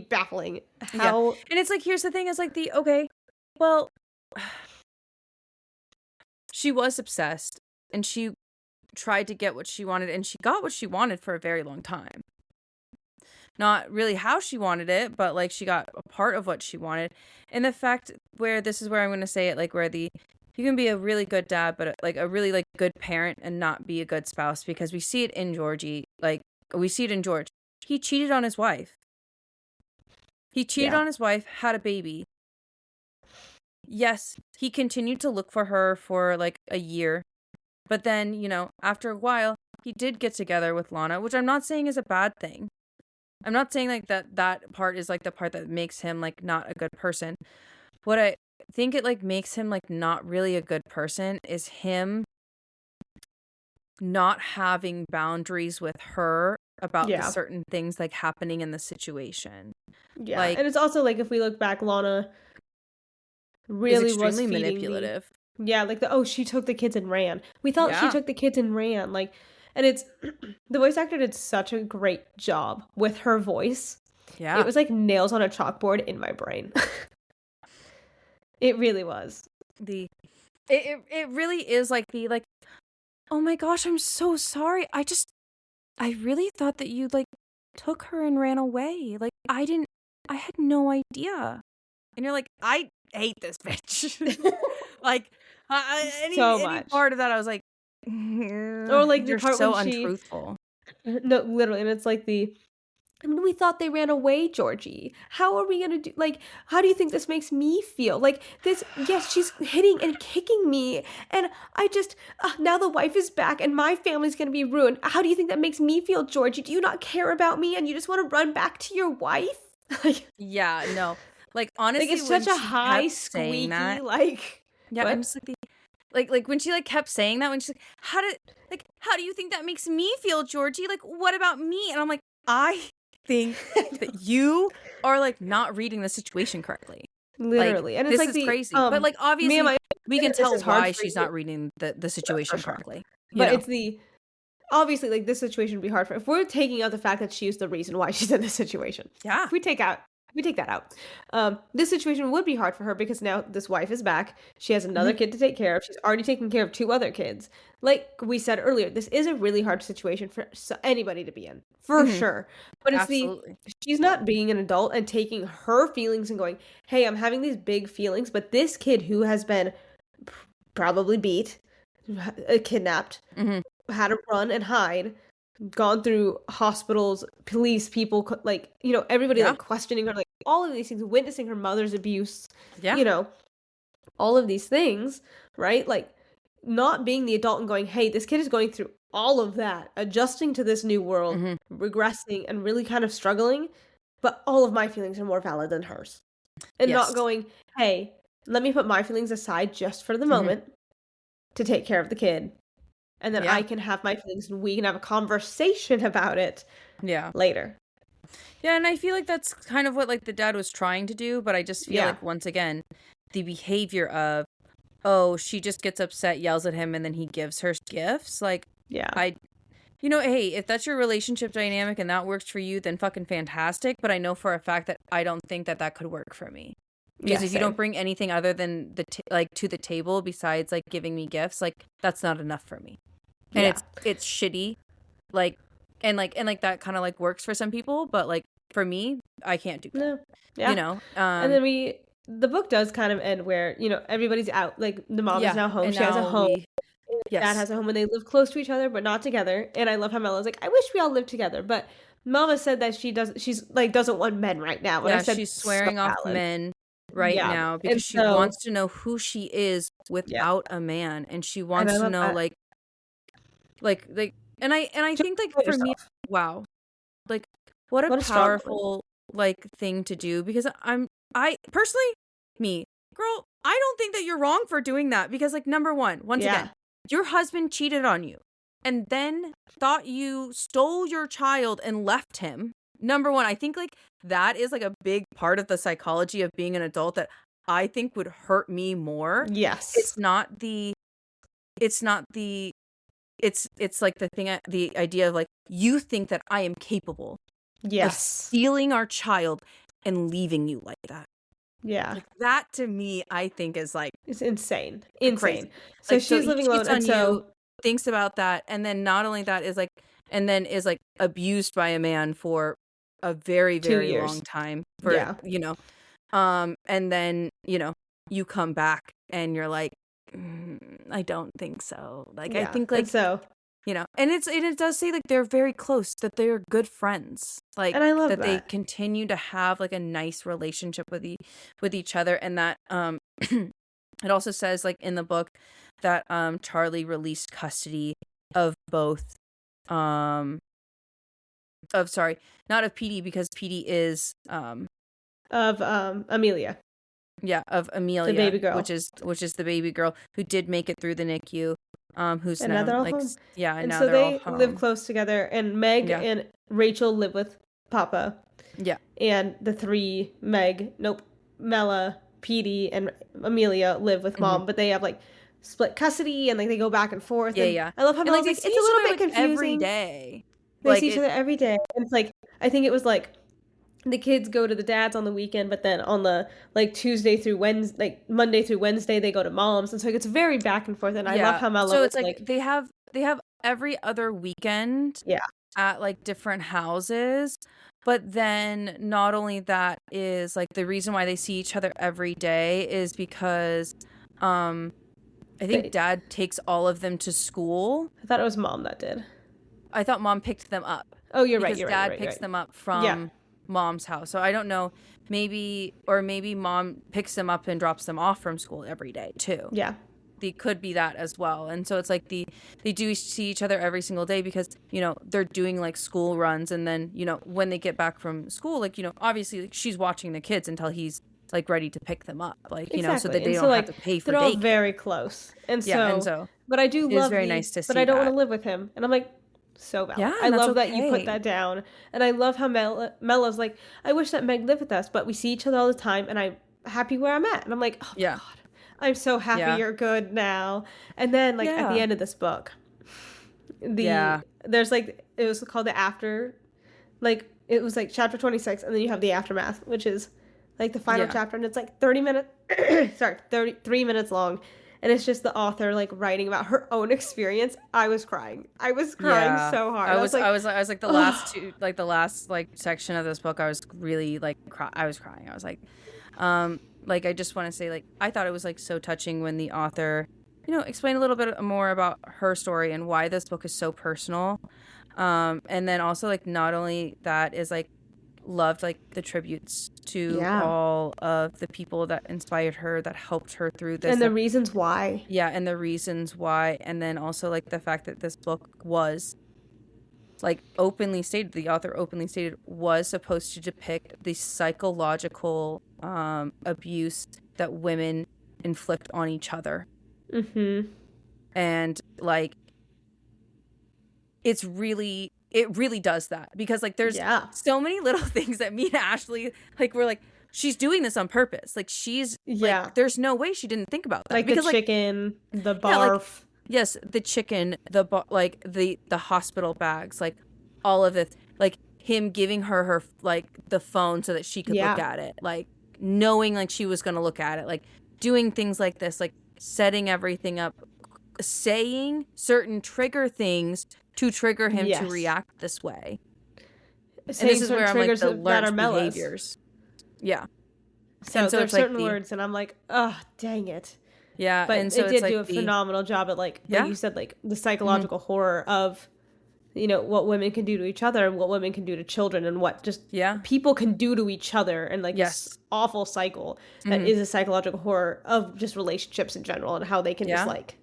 Speaker 1: Baffling. How
Speaker 2: and it's like, here's the thing, is like well, she was obsessed and she tried to get what she wanted, and she got what she wanted for a very long time. Not really how she wanted it, but like she got a part of what she wanted. And the fact where this is where I'm going to say it, like where you can be a really good dad, but like a really like good parent and not be a good spouse, because we see it in Georgie. Like we see it in George. He cheated on his wife. He cheated on his wife, had a baby. Yes, he continued to look for her for like a year. But then, after a while, he did get together with Lana, which I'm not saying is a bad thing. I'm not saying like that part is like the part that makes him like not a good person. What I think it like makes him like not really a good person is him not having boundaries with her about the certain things like happening in the situation.
Speaker 1: Yeah, like, and it's also like if we look back, Lana really was extremely
Speaker 2: manipulative.
Speaker 1: Like she took the kids and ran. We thought she took the kids and ran. Like, and it's the voice actor did such a great job with her voice. Yeah, it was like nails on a chalkboard in my brain. It really was.
Speaker 2: It really is like oh my gosh, I'm so sorry. I really thought that you like took her and ran away. Like I had no idea. And you're like, I hate this bitch. Like any part of that, I was like,
Speaker 1: or like
Speaker 2: you're
Speaker 1: the part
Speaker 2: so
Speaker 1: when
Speaker 2: untruthful.
Speaker 1: No, literally, and it's like we thought they ran away, Georgie. How are we gonna do? Like, how do you think this makes me feel? Like this? Yes, she's hitting and kicking me, and I just now the wife is back, and my family's gonna be ruined. How do you think that makes me feel, Georgie? Do you not care about me, and you just want to run back to your wife? Like,
Speaker 2: yeah, no. Like honestly,
Speaker 1: like it's such a high squeaky like.
Speaker 2: Yeah, I'm just like when she like kept saying that, when she's like, how do you think that makes me feel, Georgie? Like, what about me? And I'm like, I think that you are like not reading the situation correctly.
Speaker 1: Literally,
Speaker 2: like,
Speaker 1: and it's
Speaker 2: this
Speaker 1: like
Speaker 2: is crazy. But like obviously, we can tell why she's not reading the situation correctly.
Speaker 1: But it's obviously like this situation would be hard for if we're taking out the fact that she's the reason why she's in this situation.
Speaker 2: Yeah,
Speaker 1: if we take that out. This situation would be hard for her because now this wife is back. She has another kid to take care of. She's already taken care of 2 other kids. Like we said earlier, this is a really hard situation for anybody to be in, for sure. But it's she's not being an adult and taking her feelings and going, hey, I'm having these big feelings, but this kid who has been probably beat, kidnapped, had to run and hide, gone through hospitals, police, people, like, everybody like questioning her, like all of these things, witnessing her mother's abuse, all of these things, right? Like not being the adult and going, hey, this kid is going through all of that, adjusting to this new world, regressing and really kind of struggling, but all of my feelings are more valid than hers. And not going, hey, let me put my feelings aside just for the moment to take care of the kid. And then I can have my feelings and we can have a conversation about it later.
Speaker 2: Yeah, and I feel like that's kind of what like the dad was trying to do, but I just feel like once again, the behavior of, oh, she just gets upset, yells at him, and then he gives her gifts. Like, hey, if that's your relationship dynamic and that works for you, then fucking fantastic. But I know for a fact that I don't think that could work for me. Because if you don't bring anything other than to the table besides like giving me gifts, like that's not enough for me. And it's shitty, like and that kind of like works for some people, but like for me, I can't do that.
Speaker 1: No. And then the book does kind of end where everybody's out, like the mom is now home, she has a home, Dad
Speaker 2: Yes.
Speaker 1: has a home and they live close to each other but not together. And I love how Mella's like, I wish we all lived together, but Mama said that she's like doesn't want men right now. And I
Speaker 2: Yeah,
Speaker 1: said
Speaker 2: she's
Speaker 1: so
Speaker 2: swearing off
Speaker 1: valid.
Speaker 2: men right
Speaker 1: Yeah.
Speaker 2: now
Speaker 1: And
Speaker 2: because she
Speaker 1: so
Speaker 2: wants to know who she is
Speaker 1: yeah.
Speaker 2: without a man, and she
Speaker 1: And I
Speaker 2: wants to
Speaker 1: love
Speaker 2: know
Speaker 1: that.
Speaker 2: like and I
Speaker 1: Just
Speaker 2: think like
Speaker 1: put
Speaker 2: for me,
Speaker 1: yourself.
Speaker 2: wow, like what a
Speaker 1: What a strong woman.
Speaker 2: powerful like thing to do because I personally me girl, I don't think that you're wrong for doing that because like number one, once again,
Speaker 1: Yeah.
Speaker 2: your husband cheated on you and then thought you stole your child and left him. Number one, I think like that is like a big part of the psychology of being an adult that I think would hurt me more.
Speaker 1: Yes.
Speaker 2: It's not the it's like the idea of like you think that I am capable of
Speaker 1: Yes.
Speaker 2: stealing our child and leaving you like that.
Speaker 1: Yeah.
Speaker 2: Like that to me, I think is like
Speaker 1: It's insane.
Speaker 2: crazy.
Speaker 1: Insane. So
Speaker 2: Like so
Speaker 1: she's
Speaker 2: he
Speaker 1: living alone
Speaker 2: cheats
Speaker 1: and
Speaker 2: on you,
Speaker 1: so
Speaker 2: thinks about that, and then not only that is like and then is like abused by a man for a very,
Speaker 1: 2
Speaker 2: very long
Speaker 1: years.
Speaker 2: time for,
Speaker 1: Yeah.
Speaker 2: and then, you come back and you're like, I don't think so. Like I
Speaker 1: Yeah.
Speaker 2: think
Speaker 1: And
Speaker 2: like
Speaker 1: so
Speaker 2: and it does say like they're very close, that they're good friends, like
Speaker 1: and I love
Speaker 2: that they
Speaker 1: that.
Speaker 2: continue to have like a nice relationship with each other, and that it also says like in the book that Charlie released custody of both um of sorry, not of PD because PD is
Speaker 1: Of Amelia,
Speaker 2: yeah, of
Speaker 1: the
Speaker 2: Amelia,
Speaker 1: baby girl.
Speaker 2: which is the baby girl who did make it through the NICU, who's
Speaker 1: And now
Speaker 2: now
Speaker 1: they're all
Speaker 2: like
Speaker 1: home.
Speaker 2: yeah, and
Speaker 1: And
Speaker 2: now
Speaker 1: so
Speaker 2: they're all
Speaker 1: they live
Speaker 2: home.
Speaker 1: close together and Meg
Speaker 2: Yeah.
Speaker 1: and Rachel live with Papa.
Speaker 2: Yeah.
Speaker 1: And the three Mella, Petey, and Amelia live with
Speaker 2: Mhm.
Speaker 1: Mom, but they have like split custody and like they go back and forth.
Speaker 2: Yeah,
Speaker 1: And
Speaker 2: yeah.
Speaker 1: I love how
Speaker 2: And like
Speaker 1: Mella's
Speaker 2: they
Speaker 1: like,
Speaker 2: see
Speaker 1: it's a
Speaker 2: each
Speaker 1: little
Speaker 2: other
Speaker 1: bit
Speaker 2: like every
Speaker 1: confusing.
Speaker 2: day.
Speaker 1: They
Speaker 2: Like
Speaker 1: see each
Speaker 2: it
Speaker 1: other every day. And it's like I think it was like the kids go to the dad's on the weekend, but then on the like Tuesday through Wednesday, like Monday through Wednesday, they go to Mom's, and so it's very back and forth. And I love
Speaker 2: yeah.
Speaker 1: how Mella
Speaker 2: So
Speaker 1: was
Speaker 2: it's like
Speaker 1: like,
Speaker 2: they have every other weekend
Speaker 1: yeah,
Speaker 2: at like different houses. But then not only that is like the reason why they see each other every day is because I think
Speaker 1: they,
Speaker 2: dad takes all of them to school.
Speaker 1: I thought it was Mom that did.
Speaker 2: I thought mom picked them up
Speaker 1: Oh, you're right.
Speaker 2: because
Speaker 1: You're right. You're
Speaker 2: dad
Speaker 1: right. You're
Speaker 2: picks
Speaker 1: right.
Speaker 2: them up
Speaker 1: Yeah,
Speaker 2: from mom's house. So I don't know, maybe mom picks them up and drops them off from school every day too.
Speaker 1: yeah,
Speaker 2: They could be that as well. And so it's like they do see each other every single day because, they're doing like school runs, and then, when they get back from school, like, obviously like, she's watching the kids until he's like ready to pick them up, like,
Speaker 1: exactly.
Speaker 2: so that they
Speaker 1: And
Speaker 2: don't
Speaker 1: so
Speaker 2: have
Speaker 1: like
Speaker 2: to pay for
Speaker 1: they're all
Speaker 2: daycare.
Speaker 1: very close, and
Speaker 2: Yeah, and
Speaker 1: so,
Speaker 2: so
Speaker 1: but I do
Speaker 2: it was
Speaker 1: love
Speaker 2: very nice to
Speaker 1: but I
Speaker 2: see
Speaker 1: don't want
Speaker 2: that.
Speaker 1: to live with him, and I'm like, so valid.
Speaker 2: Yeah,
Speaker 1: I
Speaker 2: and that's
Speaker 1: love that you put
Speaker 2: okay.
Speaker 1: that down, and I love how Mella's like, I wish that Meg lived with us, but we see each other all the time, and I'm happy where I'm at, and I'm like, oh my
Speaker 2: Yeah.
Speaker 1: god, I'm so happy
Speaker 2: Yeah.
Speaker 1: you're good now. And then like at the
Speaker 2: Yeah.
Speaker 1: end of this book,
Speaker 2: Yeah.
Speaker 1: there's like it was called the after, like it was like chapter 26, and then you have the aftermath, which is like the final
Speaker 2: Yeah.
Speaker 1: chapter, and it's like 30 minutes, sorry, 33 minutes long, and it's just the author like writing about her own experience. I was crying
Speaker 2: Yeah.
Speaker 1: so hard.
Speaker 2: I was like the last
Speaker 1: "Ugh."
Speaker 2: two, like the last like section of this book, I was really like I was crying. I was like I just want to say, like, I thought it was like so touching when the author, explained a little bit more about her story and why this book is so personal. And then also like not only that is like loved like the tributes to
Speaker 1: Yeah.
Speaker 2: all of the people that inspired her, that helped her through this,
Speaker 1: And the reasons why.
Speaker 2: yeah, and the reasons why, and then also like the fact that this book was like openly stated, the author openly stated, was supposed to depict the psychological abuse that women inflict on each other.
Speaker 1: Mm-hmm.
Speaker 2: And like it really does that, because like there's
Speaker 1: Yeah.
Speaker 2: so many little things that me and Ashley like we're like, she's doing this on purpose, like she's
Speaker 1: Yeah.
Speaker 2: like, there's no way she didn't think about that,
Speaker 1: Like
Speaker 2: because
Speaker 1: the chicken, the barf.
Speaker 2: yeah, like, yes, the chicken, like the hospital bags, like all of it, like him giving her like the phone so that she could look
Speaker 1: Yeah.
Speaker 2: at it, like knowing like she was going to look at it, like doing things like this, like setting everything up, saying certain trigger things to trigger him to
Speaker 1: Yes.
Speaker 2: react this way.
Speaker 1: Saying
Speaker 2: And this is
Speaker 1: certain
Speaker 2: where I'm like
Speaker 1: triggers
Speaker 2: the
Speaker 1: that are
Speaker 2: learned
Speaker 1: Mella's.
Speaker 2: behaviors. Yeah.
Speaker 1: So
Speaker 2: And so
Speaker 1: there's
Speaker 2: it's like
Speaker 1: certain words, and I'm like, oh, dang it.
Speaker 2: Yeah,
Speaker 1: But
Speaker 2: and so
Speaker 1: it
Speaker 2: it's
Speaker 1: did
Speaker 2: like
Speaker 1: do a phenomenal job at like
Speaker 2: yeah.
Speaker 1: you said, like the
Speaker 2: Mhm.
Speaker 1: psychological horror of, you know, what women can do to each other and what women can do to children and what just
Speaker 2: Yeah.
Speaker 1: people can do to each other, and like this
Speaker 2: Yes.
Speaker 1: awful cycle that
Speaker 2: Mhm.
Speaker 1: is a psychological horror of just relationships in general and how they can just
Speaker 2: Yeah.
Speaker 1: like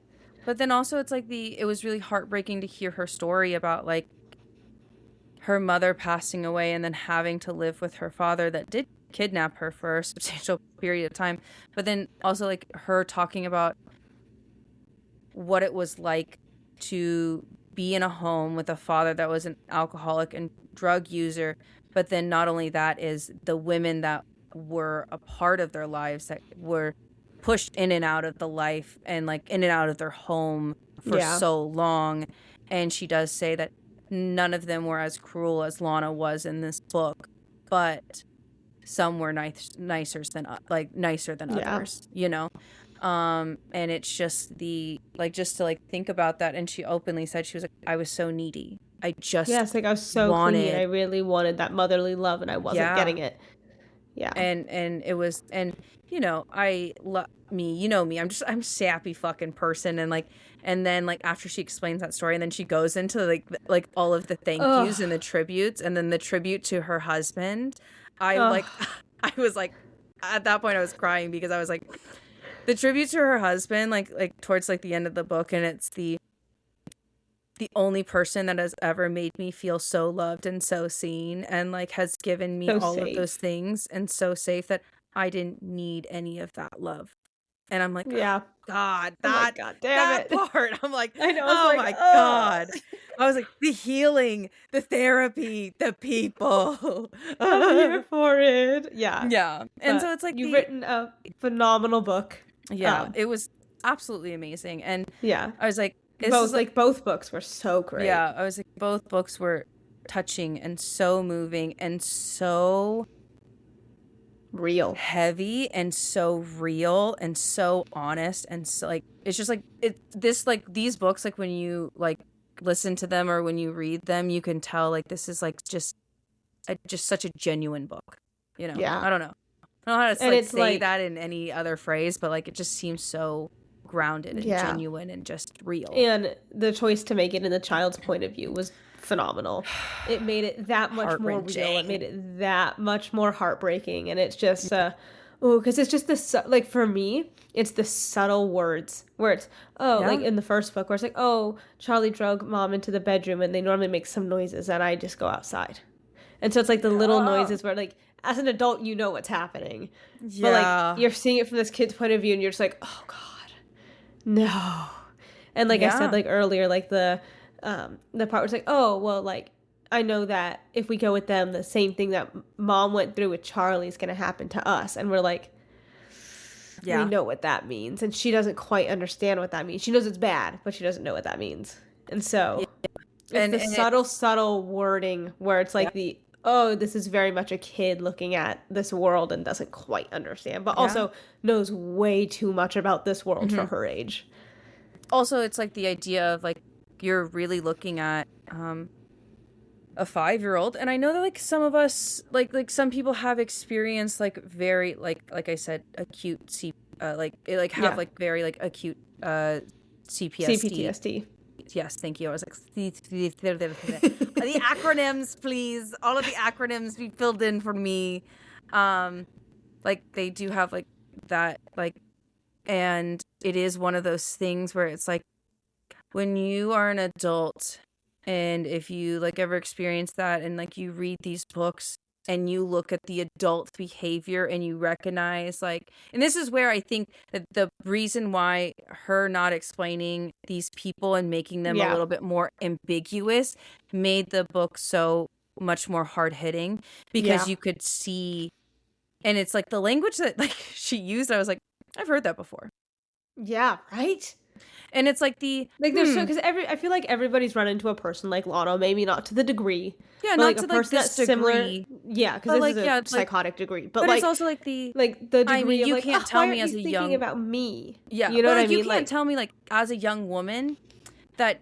Speaker 2: But then also it's like it was really heartbreaking to hear her story about like her mother passing away and then having to live with her father that did kidnap her for a substantial period of time. But then also like her talking about what it was like to be in a home with a father that was an alcoholic and drug user. But then not only that is the women that were a part of their lives that were pushed in and out of the life and like in and out of their home for
Speaker 1: yeah.
Speaker 2: so long. And she does say that none of them were as cruel as Lana was in this book, but some were nicer than nicer than
Speaker 1: Yeah.
Speaker 2: others, you know. And it's just the like just to like think about that, and she openly said she was like, I was so needy, I just
Speaker 1: Yes, like I was so clingy and I
Speaker 2: wanted.
Speaker 1: really wanted that motherly love and I wasn't
Speaker 2: Yeah.
Speaker 1: getting it. Yeah.
Speaker 2: And it was, and you know, I love me, you know me, I'm a sappy fucking person, and like, and then like after she explains that story and then she goes into like all of the thank
Speaker 1: Ugh.
Speaker 2: yous and the tributes and then the tribute to her husband, I
Speaker 1: Ugh.
Speaker 2: like I was like, at that point I was crying because I was like, the tribute to her husband, like towards like the end of the book, and it's the only person that has ever made me feel so loved and so seen and like has given me
Speaker 1: So
Speaker 2: all of those
Speaker 1: safe.
Speaker 2: things and so safe that I didn't need any of that love. And I'm like, oh,
Speaker 1: Yeah.
Speaker 2: God,
Speaker 1: I'm like, God damn
Speaker 2: that
Speaker 1: it.
Speaker 2: part. I'm like,
Speaker 1: I know. I was
Speaker 2: oh
Speaker 1: like,
Speaker 2: my
Speaker 1: ugh.
Speaker 2: God. I was like, the healing, the therapy, the people.
Speaker 1: I'm here for it. Yeah.
Speaker 2: Yeah. And so
Speaker 1: But
Speaker 2: it's like
Speaker 1: you've written a phenomenal book.
Speaker 2: yeah, it was absolutely amazing. And
Speaker 1: Yeah.
Speaker 2: I was like, this is like,
Speaker 1: Both books were so great.
Speaker 2: yeah, I was like, both books were touching and so moving and so
Speaker 1: Real.
Speaker 2: heavy and so real and so honest and so like it's just like these books, like when you like listen to them or when you read them, you can tell like this is like just such a genuine book, you know.
Speaker 1: Yeah.
Speaker 2: I don't know how to
Speaker 1: And
Speaker 2: like
Speaker 1: it's
Speaker 2: say
Speaker 1: like,
Speaker 2: that in any other phrase, but like it just seems so grounded and
Speaker 1: yeah.
Speaker 2: genuine and just real.
Speaker 1: And the choice to make it in the child's point of view was phenomenal. It made it that much more real. It made it that much more heartbreaking. And it's just, because it's just this, like for me, it's the subtle words where it's, like in the first book where it's like, oh, Charlie drug mom into the bedroom and they normally make some noises and I just go outside. And so it's like the little noises where like, as an adult, you know what's happening. Yeah. But like, you're seeing it from this kid's point of view and you're just like, oh God. No. And like I said like earlier, like the part was like, oh well, like I know that if we go with them, the same thing that mom went through with Charlie is gonna happen to us. And we're like, we know what that means. And she doesn't quite understand what that means. She knows it's bad, but she doesn't know what that means. And so it's the subtle wording where it's like this is very much a kid looking at this world and doesn't quite understand, but also knows way too much about this world for her age.
Speaker 2: Also, it's like the idea of like you're really looking at a 5-year-old, and I know that like some of us like some people have experienced like very like I said acute very like acute CPTSD. Yes, thank you. I was like, the acronyms, please. All of the acronyms be filled in for me. Like they do have like that, like, and it is one of those things where it's like when you are an adult and if you like ever experience that and like you read these books and you look at the adult behavior and you recognize like, and this is where I think that the reason why her not explaining these people and making them a little bit more ambiguous made the book so much more hard hitting, because you could see, and it's like the language that like she used, I was like, I've heard that before.
Speaker 1: Yeah, right?
Speaker 2: And it's like
Speaker 1: there's because I feel like everybody's run into a person like Lana, maybe not to the degree.
Speaker 2: Yeah,
Speaker 1: but
Speaker 2: not
Speaker 1: like
Speaker 2: to
Speaker 1: a
Speaker 2: like
Speaker 1: person
Speaker 2: this
Speaker 1: that's
Speaker 2: degree.
Speaker 1: Similar, yeah, because this
Speaker 2: like,
Speaker 1: is a psychotic degree. But like
Speaker 2: it's also like the
Speaker 1: degree
Speaker 2: I mean, you
Speaker 1: of like,
Speaker 2: can't tell
Speaker 1: why
Speaker 2: me
Speaker 1: aren't
Speaker 2: as
Speaker 1: you
Speaker 2: a
Speaker 1: thinking
Speaker 2: young
Speaker 1: about me.
Speaker 2: Yeah,
Speaker 1: you know what I mean?
Speaker 2: You can't tell me like as a young woman that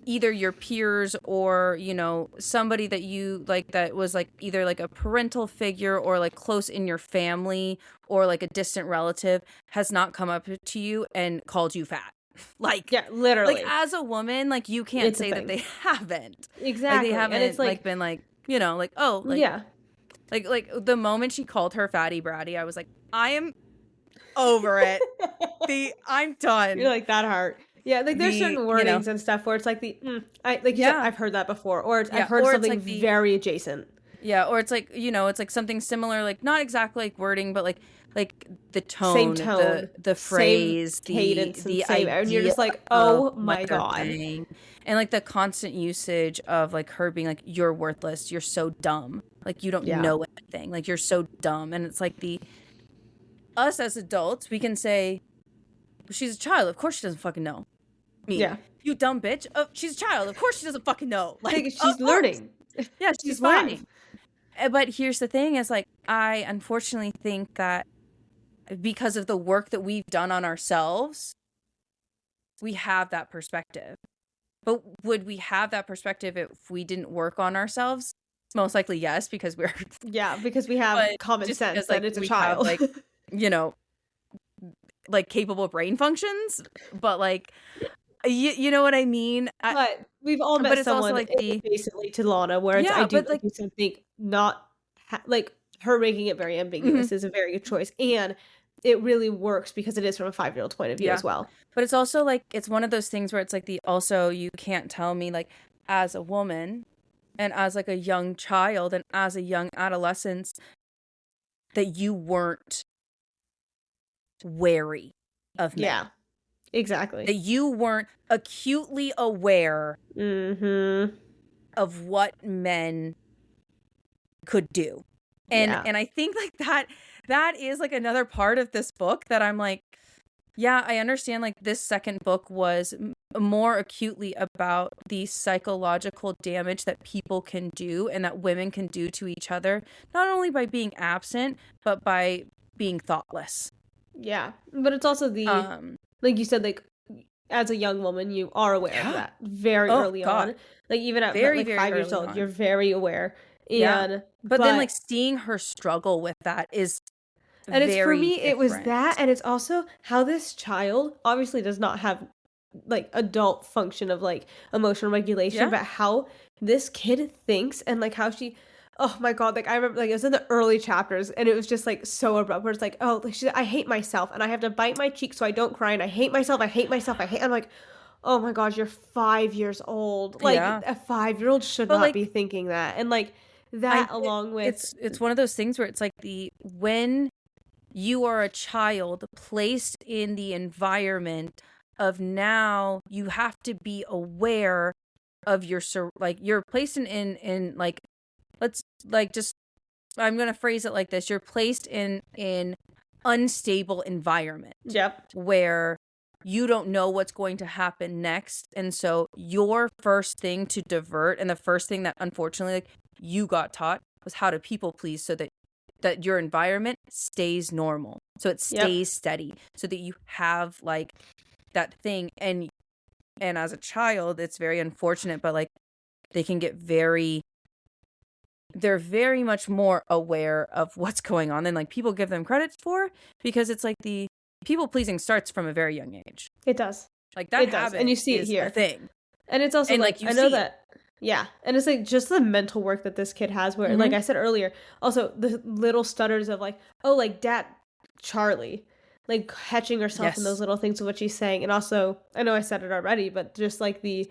Speaker 2: either your peers or, you know, somebody that you like that was like either like a parental figure or like close in your family or like a distant relative has not come up to you and called you fat. Like,
Speaker 1: yeah, literally.
Speaker 2: like as a woman, like you can't say that they haven't.
Speaker 1: Exactly.
Speaker 2: Like they haven't
Speaker 1: and it's
Speaker 2: like been like, you know, like, oh, like,
Speaker 1: yeah.
Speaker 2: Like the moment she called her fatty bratty, I was like, I am over it. I'm done.
Speaker 1: You're like, that hurt. Yeah, like there's certain wordings and stuff where it's like like you said, I've heard that before, or I've heard something like very adjacent.
Speaker 2: Yeah, or it's like, you know, it's like something similar, like not exactly like wording, but like the tone,
Speaker 1: same tone,
Speaker 2: the phrase,
Speaker 1: same cadence,
Speaker 2: the
Speaker 1: same,
Speaker 2: idea,
Speaker 1: and you're just like, oh my
Speaker 2: what they're
Speaker 1: god.
Speaker 2: saying. And like the constant usage of like her being like, you're worthless, you're so dumb, like you don't know anything, like you're so dumb. And it's like us as adults, we can say, she's a child, of course she doesn't fucking know.
Speaker 1: Yeah,
Speaker 2: you dumb bitch. Oh, she's a child, of course she doesn't fucking know. Like
Speaker 1: she's learning.
Speaker 2: Yeah, she's learning. But here's the thing is like, I unfortunately think that because of the work that we've done on ourselves, we have that perspective. But would we have that perspective if we didn't work on ourselves? Most likely yes, because we're
Speaker 1: because we have common sense because, like, that it's a child,
Speaker 2: have, like, you know, like capable brain functions, but like you know what I mean.
Speaker 1: But we've all met someone like basically to Lana, where it's, I do like you said, think not like her making it very ambiguous is a very good choice, and it really works because it is from a 5-year-old point of view as well.
Speaker 2: But it's also like it's one of those things where it's like also you can't tell me like as a woman and as like a young child and as a young adolescent that you weren't wary of men.
Speaker 1: Yeah, exactly.
Speaker 2: That you weren't acutely aware of what men could do. And I think like that is like another part of this book that I'm like, yeah, I understand like this second book was more acutely about the psychological damage that people can do and that women can do to each other, not only by being absent, but by being thoughtless.
Speaker 1: Yeah, but it's also the like you said, like as a young woman, you are aware of that very early on. Like even at like 5 years old, you're very aware. And
Speaker 2: but then like seeing her struggle with that is
Speaker 1: and it's for me,
Speaker 2: different.
Speaker 1: it was that, and it's also how this child obviously does not have like adult function of like emotional regulation, but how this kid thinks and like how she. Oh my god, like I remember like it was in the early chapters and it was just like so abrupt where it's like, oh, like I hate myself and I have to bite my cheek so I don't cry and I hate myself, I'm like, oh my god, you're 5 years old. Like a 5-year-old should not like, be thinking that. And like that along with
Speaker 2: it's one of those things where it's like when you are a child placed in the environment of now you have to be aware of your like you're placed in like let's like just I'm gonna phrase it like this, you're placed in unstable environment where you don't know what's going to happen next, and so your first thing to divert and the first thing that unfortunately like you got taught was how to people please so that your environment stays normal, so it stays steady, so that you have like that thing. And as a child it's very unfortunate, but like they can get they're very much more aware of what's going on than like people give them credit for, because it's like the people pleasing starts from a very young age.
Speaker 1: It does.
Speaker 2: Like that habit
Speaker 1: and you see it here.
Speaker 2: A thing.
Speaker 1: And it's also and like I know that and it's like just the mental work that this kid has where like I said earlier, also the little stutters of like, oh, like Dat Charlie, like catching herself in those little things of what she's saying. And also I know I said it already, but just like the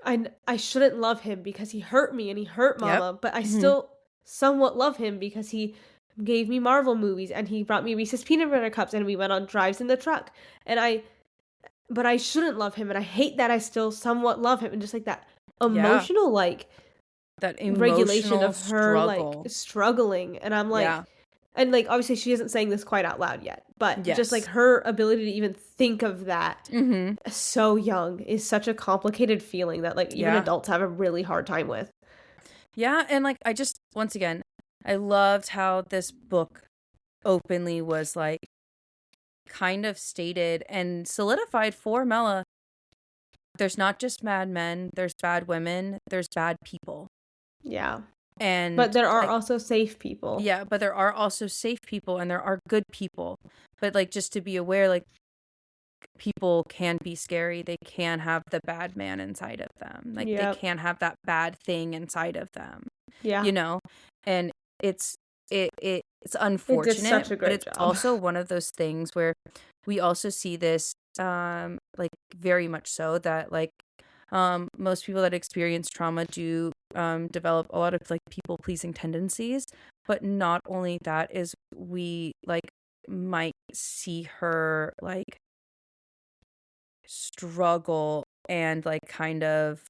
Speaker 1: I shouldn't love him because he hurt me and he hurt Mama, but I still somewhat love him because he gave me Marvel movies and he brought me Reese's peanut butter cups and we went on drives in the truck. But I shouldn't love him and I hate that I still somewhat love him, and just like that emotional like
Speaker 2: that emotional
Speaker 1: regulation of her like struggling. And I'm like and like obviously she isn't saying this quite out loud yet, but just like her ability to even think of that so young is such a complicated feeling that like even adults have a really hard time with.
Speaker 2: And like I just once again I loved how this book openly was like kind of stated and solidified for Mela there's not just bad men, there's bad women, there's bad people.
Speaker 1: Yeah.
Speaker 2: And
Speaker 1: but there are also safe people.
Speaker 2: Yeah, but there are also safe people and there are good people. But like, just to be aware, like, people can be scary. They can have the bad man inside of them. Like, they can have that bad thing inside of them.
Speaker 1: Yeah.
Speaker 2: You know? And it's unfortunate,
Speaker 1: it did such a great
Speaker 2: but it's
Speaker 1: job.
Speaker 2: also one of those things where we also see this like, very much so, that like most people that experience trauma do develop a lot of like people pleasing tendencies. But not only that, is we like might see her like struggle and like kind of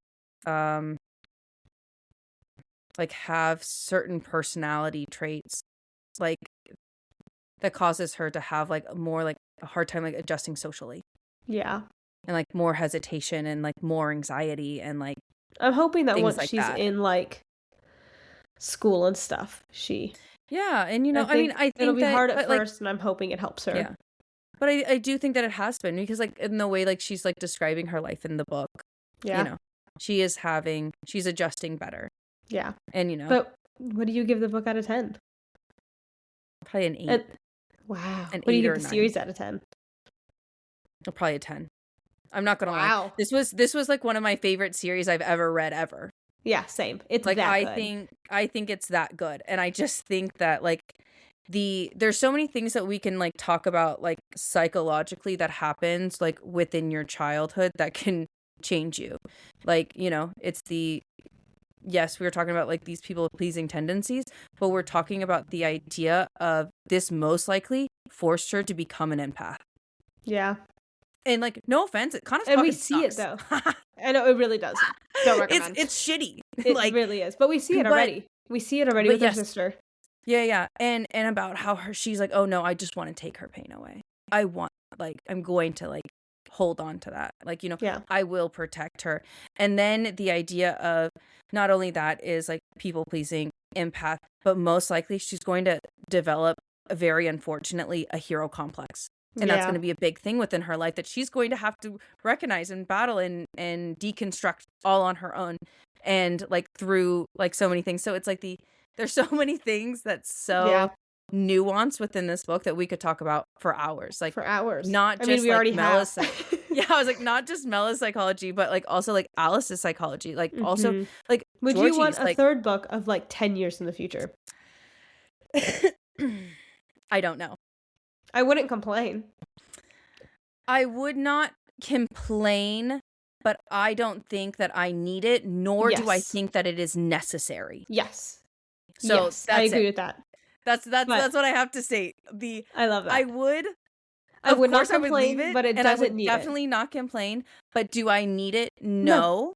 Speaker 2: like have certain personality traits like that causes her to have like more like a hard time like adjusting socially.
Speaker 1: Yeah.
Speaker 2: And like more hesitation and like more anxiety and like
Speaker 1: I'm hoping that once
Speaker 2: like
Speaker 1: she's in like school and stuff,
Speaker 2: yeah, and you know, I mean, I think
Speaker 1: it'll be
Speaker 2: that,
Speaker 1: hard at
Speaker 2: like,
Speaker 1: first, and I'm hoping it helps her.
Speaker 2: Yeah. But I do think that it has been, because like in the way like she's like describing her life in the book,
Speaker 1: Yeah.
Speaker 2: you know, she's adjusting better.
Speaker 1: Yeah.
Speaker 2: And you know.
Speaker 1: But what do you give the book out of 10?
Speaker 2: Probably an 8.
Speaker 1: Wow.
Speaker 2: An
Speaker 1: What do you
Speaker 2: 8
Speaker 1: give
Speaker 2: or
Speaker 1: the
Speaker 2: 9.
Speaker 1: series out of 10?
Speaker 2: Probably a 10. I'm not gonna lie. This was like one of my favorite series I've ever read ever.
Speaker 1: Yeah, same. It's
Speaker 2: like,
Speaker 1: that
Speaker 2: good. I think it's that good. And I just think that like there's so many things that we can like talk about like psychologically that happens like within your childhood that can change you. Like, you know, it's yes, we were talking about like these people pleasing tendencies, but we're talking about the idea of this most likely forced her to become an empath.
Speaker 1: Yeah.
Speaker 2: And like, no offense, it kind of
Speaker 1: and we see
Speaker 2: sucks.
Speaker 1: it though. I know it really does. Don't recommend.
Speaker 2: It's shitty.
Speaker 1: It like, really is. But we see it already. We see it already with her sister.
Speaker 2: Yeah. And about how she's like, oh no, I just want to take her pain away. I'm going to like hold on to that. Like, you know, I will protect her. And then the idea of not only that is like people pleasing, empath, but most likely she's going to develop, very unfortunately, a hero complex. And that's going to be a big thing within her life that she's going to have to recognize and battle and deconstruct all on her own. And like through like so many things. So it's like there's so many things that's so nuanced within this book that we could talk about for hours. Like,
Speaker 1: for hours.
Speaker 2: Not just
Speaker 1: we already
Speaker 2: Mella's yeah, I was like, not just Mella's psychology, but like also like Alice's psychology. Like also like
Speaker 1: would
Speaker 2: Georgie's,
Speaker 1: you want a third book of like 10 years in the future?
Speaker 2: I don't know.
Speaker 1: I wouldn't complain.
Speaker 2: I would not complain, but I don't think that I need it, nor do I think that it is necessary.
Speaker 1: Yes.
Speaker 2: So
Speaker 1: yes, I agree with that.
Speaker 2: That's what I have to say.
Speaker 1: I love that.
Speaker 2: I would
Speaker 1: not complain, but it doesn't need it.
Speaker 2: Definitely not complain. But do I need it? No.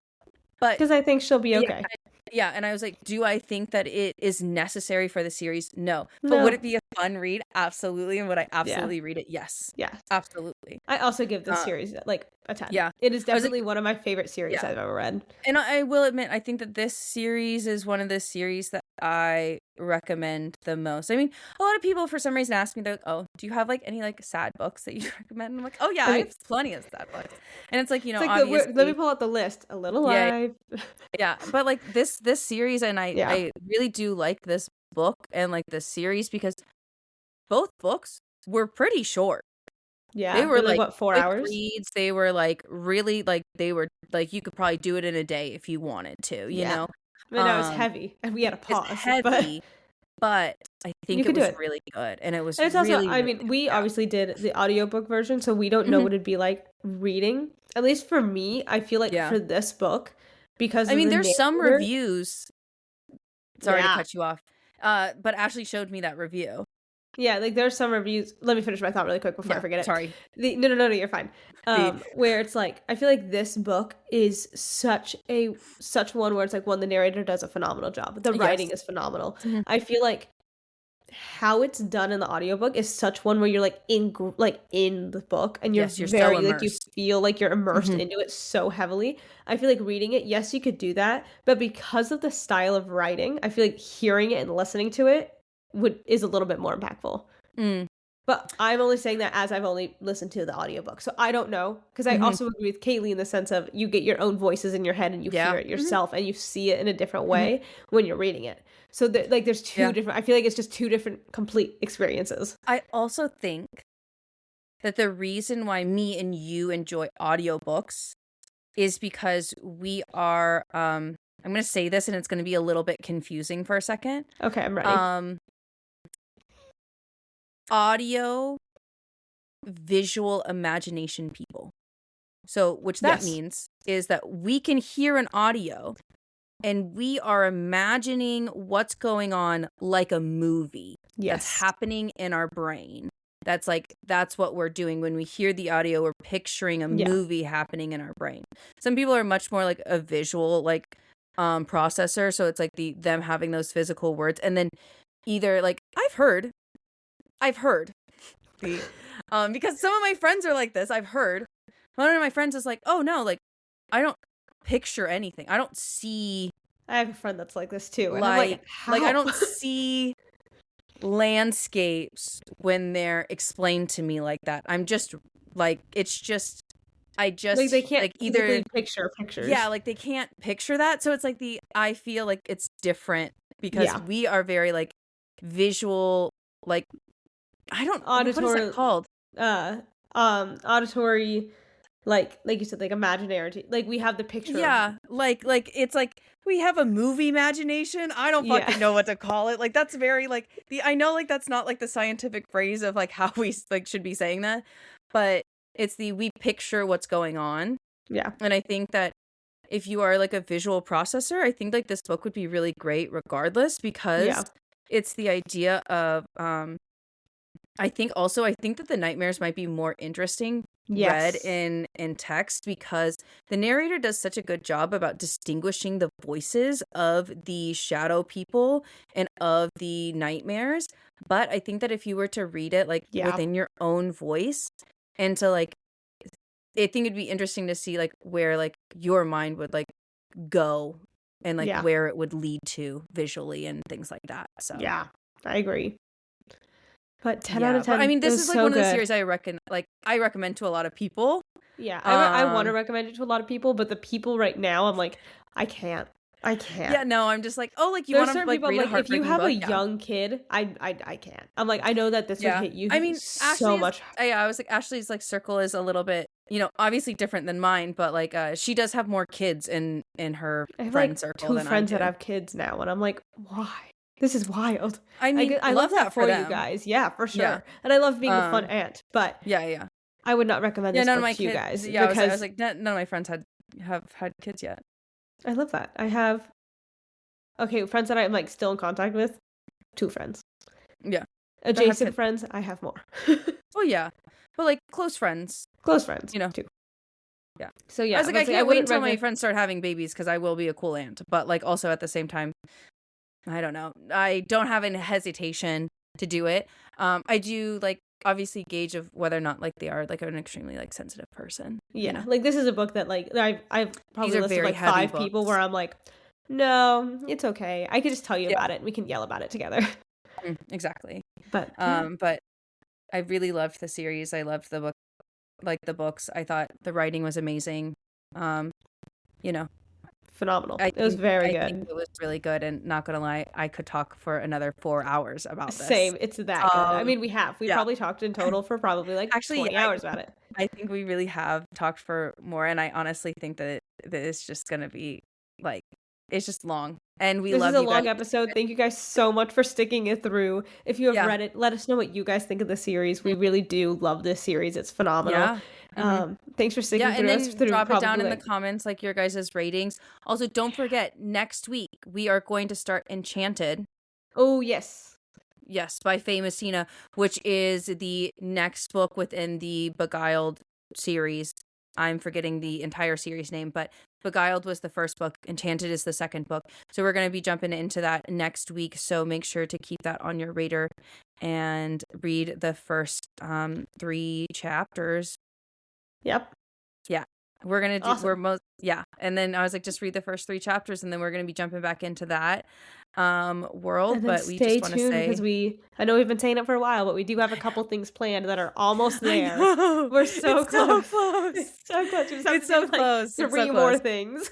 Speaker 2: But
Speaker 1: because I think she'll be okay.
Speaker 2: Yeah, and I was like, do I think that it is necessary for the series? No. But would it be a fun read? Absolutely. And would I absolutely read it? Yes.
Speaker 1: Yeah.
Speaker 2: Absolutely.
Speaker 1: I also give this series like a 10.
Speaker 2: Yeah.
Speaker 1: It is definitely one of my favorite series I've ever read.
Speaker 2: And I will admit, I think that this series is one of the series that I recommend the most. I mean, a lot of people for some reason ask me, they're like, oh, do you have like any like sad books that you recommend? And I'm like, oh yeah, I have plenty of sad books. And it's like, you know, obviously,
Speaker 1: let me pull out the list. A Little Life.
Speaker 2: Yeah. But like this series, and I really do like this book and like this series because both books were pretty short.
Speaker 1: Yeah,
Speaker 2: they were like
Speaker 1: what, 4 hours?
Speaker 2: Reads. They were like really like they were like you could probably do it in a day if you wanted to. You know.
Speaker 1: I mean, it was heavy, and we had a pause.
Speaker 2: It's heavy, but I think it was really good, and it was. And it's
Speaker 1: also,
Speaker 2: really,
Speaker 1: I mean, we obviously did the audiobook version, so we don't know what it'd be like reading. At least for me, I feel like for this book, because
Speaker 2: I mean, there's some reviews. Sorry to cut you off, but Ashley showed me that review.
Speaker 1: Yeah, like there's some reviews. Let me finish my thought really quick before I forget it.
Speaker 2: Sorry.
Speaker 1: No, you're fine. Where it's like, I feel like this book is such one where it's like, one, the narrator does a phenomenal job. The writing is phenomenal. Mm-hmm. I feel like how it's done in the audiobook is such one where you're like in the book and you're very like you feel like you're immersed into it so heavily. I feel like reading it, yes, you could do that, but because of the style of writing, I feel like hearing it and listening to it is a little bit more impactful. But I'm only saying that as I've only listened to the audiobook. So I don't know. Because I
Speaker 2: Mhm.
Speaker 1: also agree with Kaylee in the sense of you get your own voices in your head and you
Speaker 2: Yeah.
Speaker 1: hear it
Speaker 2: Mhm.
Speaker 1: yourself and you see it in a different
Speaker 2: Mhm.
Speaker 1: way when you're reading it. So like there's two
Speaker 2: Yeah.
Speaker 1: different, I feel like it's just two different complete experiences.
Speaker 2: I also think that the reason why me and you enjoy audiobooks is because we are I'm going to say this and it's going to be a little bit confusing for a second.
Speaker 1: Okay, I'm ready.
Speaker 2: Um audio visual imagination people. So, which that
Speaker 1: Yes.
Speaker 2: means is that we can hear an audio and we are imagining what's going on like a movie that's
Speaker 1: Yes.
Speaker 2: happening in our brain. That's what we're doing when we hear the audio. We're picturing a
Speaker 1: Yeah.
Speaker 2: movie happening in our brain. Some people are much more like a visual processor, so it's like them having those physical words, and then either like I've heard the because some of my friends are like this. I've heard one of my friends is like, "Oh no, like I don't picture anything. I don't see
Speaker 1: I have a friend that's like this too. And I'm like,
Speaker 2: like I
Speaker 1: how?
Speaker 2: don't see landscapes when they're explained to me like that. I'm just like it's just I
Speaker 1: Like
Speaker 2: just
Speaker 1: they can't
Speaker 2: like either
Speaker 1: physically picture
Speaker 2: yeah,
Speaker 1: pictures.
Speaker 2: like they can't picture that. So it's like I feel like it's different because
Speaker 1: Yeah.
Speaker 2: we are very like visual like I don't what is that
Speaker 1: Auditory,
Speaker 2: called?
Speaker 1: uh, auditory, like you said, like imaginary. Like we have the picture of,
Speaker 2: Yeah, like it's like we have a movie imagination. I don't
Speaker 1: yeah.
Speaker 2: fucking know what to call it. Like that's very like the I know like that's not like the scientific phrase of like how we like should be saying that, but it's we picture what's going on.
Speaker 1: Yeah.
Speaker 2: And I think that if you are like a visual processor, I think like this book would be really great regardless because
Speaker 1: Yeah.
Speaker 2: it's the idea of I think that the nightmares might be more interesting read
Speaker 1: Yes.
Speaker 2: in text because the narrator does such a good job about distinguishing the voices of the shadow people and of the nightmares. But I think that if you were to read it like
Speaker 1: Yeah.
Speaker 2: within your own voice and to like I think it'd be interesting to see like where like your mind would like go and like
Speaker 1: Yeah.
Speaker 2: where it would lead to visually and things like that. So
Speaker 1: Yeah. I agree. But 10 out
Speaker 2: yeah,
Speaker 1: of
Speaker 2: but I
Speaker 1: 10.
Speaker 2: mean,
Speaker 1: It
Speaker 2: this
Speaker 1: was
Speaker 2: is like
Speaker 1: so
Speaker 2: one of the
Speaker 1: good.
Speaker 2: series I recommend to a lot of people.
Speaker 1: Yeah. I want to
Speaker 2: Um,
Speaker 1: recommend it to a lot of people, but the people right now, I'm like, I can't. I can't.
Speaker 2: yeah, no, I'm just like, oh, like you
Speaker 1: There's
Speaker 2: want to
Speaker 1: certain
Speaker 2: like
Speaker 1: people I'm
Speaker 2: read a
Speaker 1: like, if you
Speaker 2: heartbreaking
Speaker 1: have a
Speaker 2: book? Yeah,
Speaker 1: young kid, I can't. I'm like, I know that this would
Speaker 2: yeah.
Speaker 1: hit
Speaker 2: I
Speaker 1: you
Speaker 2: mean,
Speaker 1: so much.
Speaker 2: Yeah, I was like, Ashley's like circle is a little bit, obviously different than mine, but like, she does have more kids in her
Speaker 1: I have
Speaker 2: friend
Speaker 1: like
Speaker 2: circle
Speaker 1: two
Speaker 2: than I
Speaker 1: friends that
Speaker 2: do.
Speaker 1: have kids now, and I'm like, why? This is wild.
Speaker 2: I mean,
Speaker 1: I
Speaker 2: love
Speaker 1: love that
Speaker 2: that for
Speaker 1: for you
Speaker 2: them.
Speaker 1: guys. Yeah, for
Speaker 2: Yeah.
Speaker 1: sure. And I love being the fun
Speaker 2: Um.
Speaker 1: aunt, but
Speaker 2: Yeah. Yeah.
Speaker 1: I would not recommend
Speaker 2: Yeah.
Speaker 1: this
Speaker 2: None of
Speaker 1: book
Speaker 2: my
Speaker 1: to you
Speaker 2: kids.
Speaker 1: guys
Speaker 2: Yeah. I was
Speaker 1: because
Speaker 2: like, none of my friends have had kids yet.
Speaker 1: I love that. I have okay, friends that I'm like still in contact with, two friends.
Speaker 2: Yeah. That have
Speaker 1: Adjacent
Speaker 2: kids.
Speaker 1: friends, I have more.
Speaker 2: Oh yeah, but like close friends,
Speaker 1: Close friends,
Speaker 2: you know.
Speaker 1: too.
Speaker 2: Yeah.
Speaker 1: So
Speaker 2: I
Speaker 1: yeah,
Speaker 2: was like, I
Speaker 1: but I
Speaker 2: can't wait
Speaker 1: wouldn't
Speaker 2: until my
Speaker 1: recommend.
Speaker 2: friends start having babies because I will be a cool aunt. But like, also at the same time, I don't know. I don't have any hesitation to do it. I do like obviously gauge of whether or not like they are like an extremely like sensitive person.
Speaker 1: Yeah, like this is a book that like I've
Speaker 2: These
Speaker 1: probably
Speaker 2: are
Speaker 1: listed
Speaker 2: very
Speaker 1: like
Speaker 2: heavy
Speaker 1: 5 people
Speaker 2: books.
Speaker 1: where I'm like, no, it's okay. I could just tell you
Speaker 2: Yeah,
Speaker 1: about it. And we can yell about it together.
Speaker 2: exactly.
Speaker 1: But yeah,
Speaker 2: But I really loved the series. I loved the book, like the books. I thought the writing was amazing. Um, you know,
Speaker 1: phenomenal. It was very
Speaker 2: I think
Speaker 1: good.
Speaker 2: it was really good, and not gonna lie, I could talk for another 4 hours about this.
Speaker 1: Same. It's that good. I mean, we
Speaker 2: Yeah.
Speaker 1: probably talked in total for probably like
Speaker 2: Actually,
Speaker 1: 20
Speaker 2: yeah,
Speaker 1: hours about it.
Speaker 2: I think we really have talked for more, and I honestly think that it's just gonna be like it's just long, and we
Speaker 1: This is
Speaker 2: love
Speaker 1: a
Speaker 2: you guys.
Speaker 1: long episode. Thank you guys so much for sticking it through. If you have
Speaker 2: Yeah.
Speaker 1: read it, let us know what you guys think of the series. We
Speaker 2: Mm.
Speaker 1: really do love this series. It's phenomenal.
Speaker 2: Yeah. Mhm.
Speaker 1: Thanks for
Speaker 2: Yeah,
Speaker 1: sticking
Speaker 2: and
Speaker 1: through us
Speaker 2: then
Speaker 1: through
Speaker 2: drop it down
Speaker 1: probably
Speaker 2: in the
Speaker 1: like
Speaker 2: comments, like, your guys' ratings. Also, don't forget, next week, we are going to start Enchanted.
Speaker 1: oh yes.
Speaker 2: Yes, by Faye Messina, which is the next book within the Beguiled series. I'm forgetting the entire series name, but Beguiled was the first book. Enchanted is the second book. So we're going to be jumping into that next week. So make sure to keep that on your radar and read the first 3 chapters.
Speaker 1: Yep.
Speaker 2: Yeah. We're going to do,
Speaker 1: Awesome.
Speaker 2: yeah. And then I was like, just read the first 3 chapters and then we're going to be jumping back into that. world,
Speaker 1: And then
Speaker 2: but we just
Speaker 1: stay
Speaker 2: want to
Speaker 1: tuned
Speaker 2: say
Speaker 1: because I know we've been saying it for a while, but we do have a couple things planned that are almost there.
Speaker 2: I know.
Speaker 1: We're so
Speaker 2: It's so
Speaker 1: close.
Speaker 2: close.
Speaker 1: It's so close. You just have
Speaker 2: It's
Speaker 1: to
Speaker 2: so
Speaker 1: do like
Speaker 2: close. It's so
Speaker 1: three more
Speaker 2: close.
Speaker 1: things.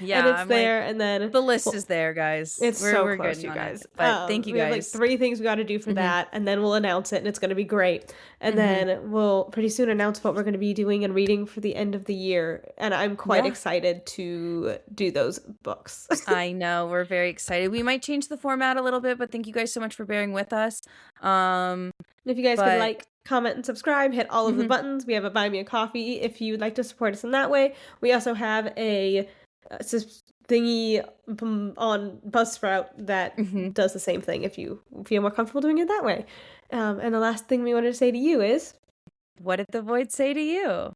Speaker 2: Yeah,
Speaker 1: And it's
Speaker 2: I'm
Speaker 1: there,
Speaker 2: like,
Speaker 1: and then
Speaker 2: the list is there, guys.
Speaker 1: it's so
Speaker 2: We're
Speaker 1: close,
Speaker 2: good
Speaker 1: you
Speaker 2: on
Speaker 1: guys.
Speaker 2: it. But thank you
Speaker 1: We have like
Speaker 2: guys.
Speaker 1: 3 things we got to do for that, and then we'll announce it, and it's going to be great. And then we'll pretty soon announce what we're going to be doing and reading for the end of the year. And I'm quite excited to do those books.
Speaker 2: I know, we're very excited. We might change the format a little bit, but thank you guys so much for bearing with us.
Speaker 1: If you guys could like, comment, and subscribe, hit all of the buttons. We have a Buy Me a Coffee if you would like to support us in that way. We also have a thingy on Buzzsprout that does the same thing if you feel more comfortable doing it that way. And the last thing we wanted to say to you is,
Speaker 2: what did the void say to you?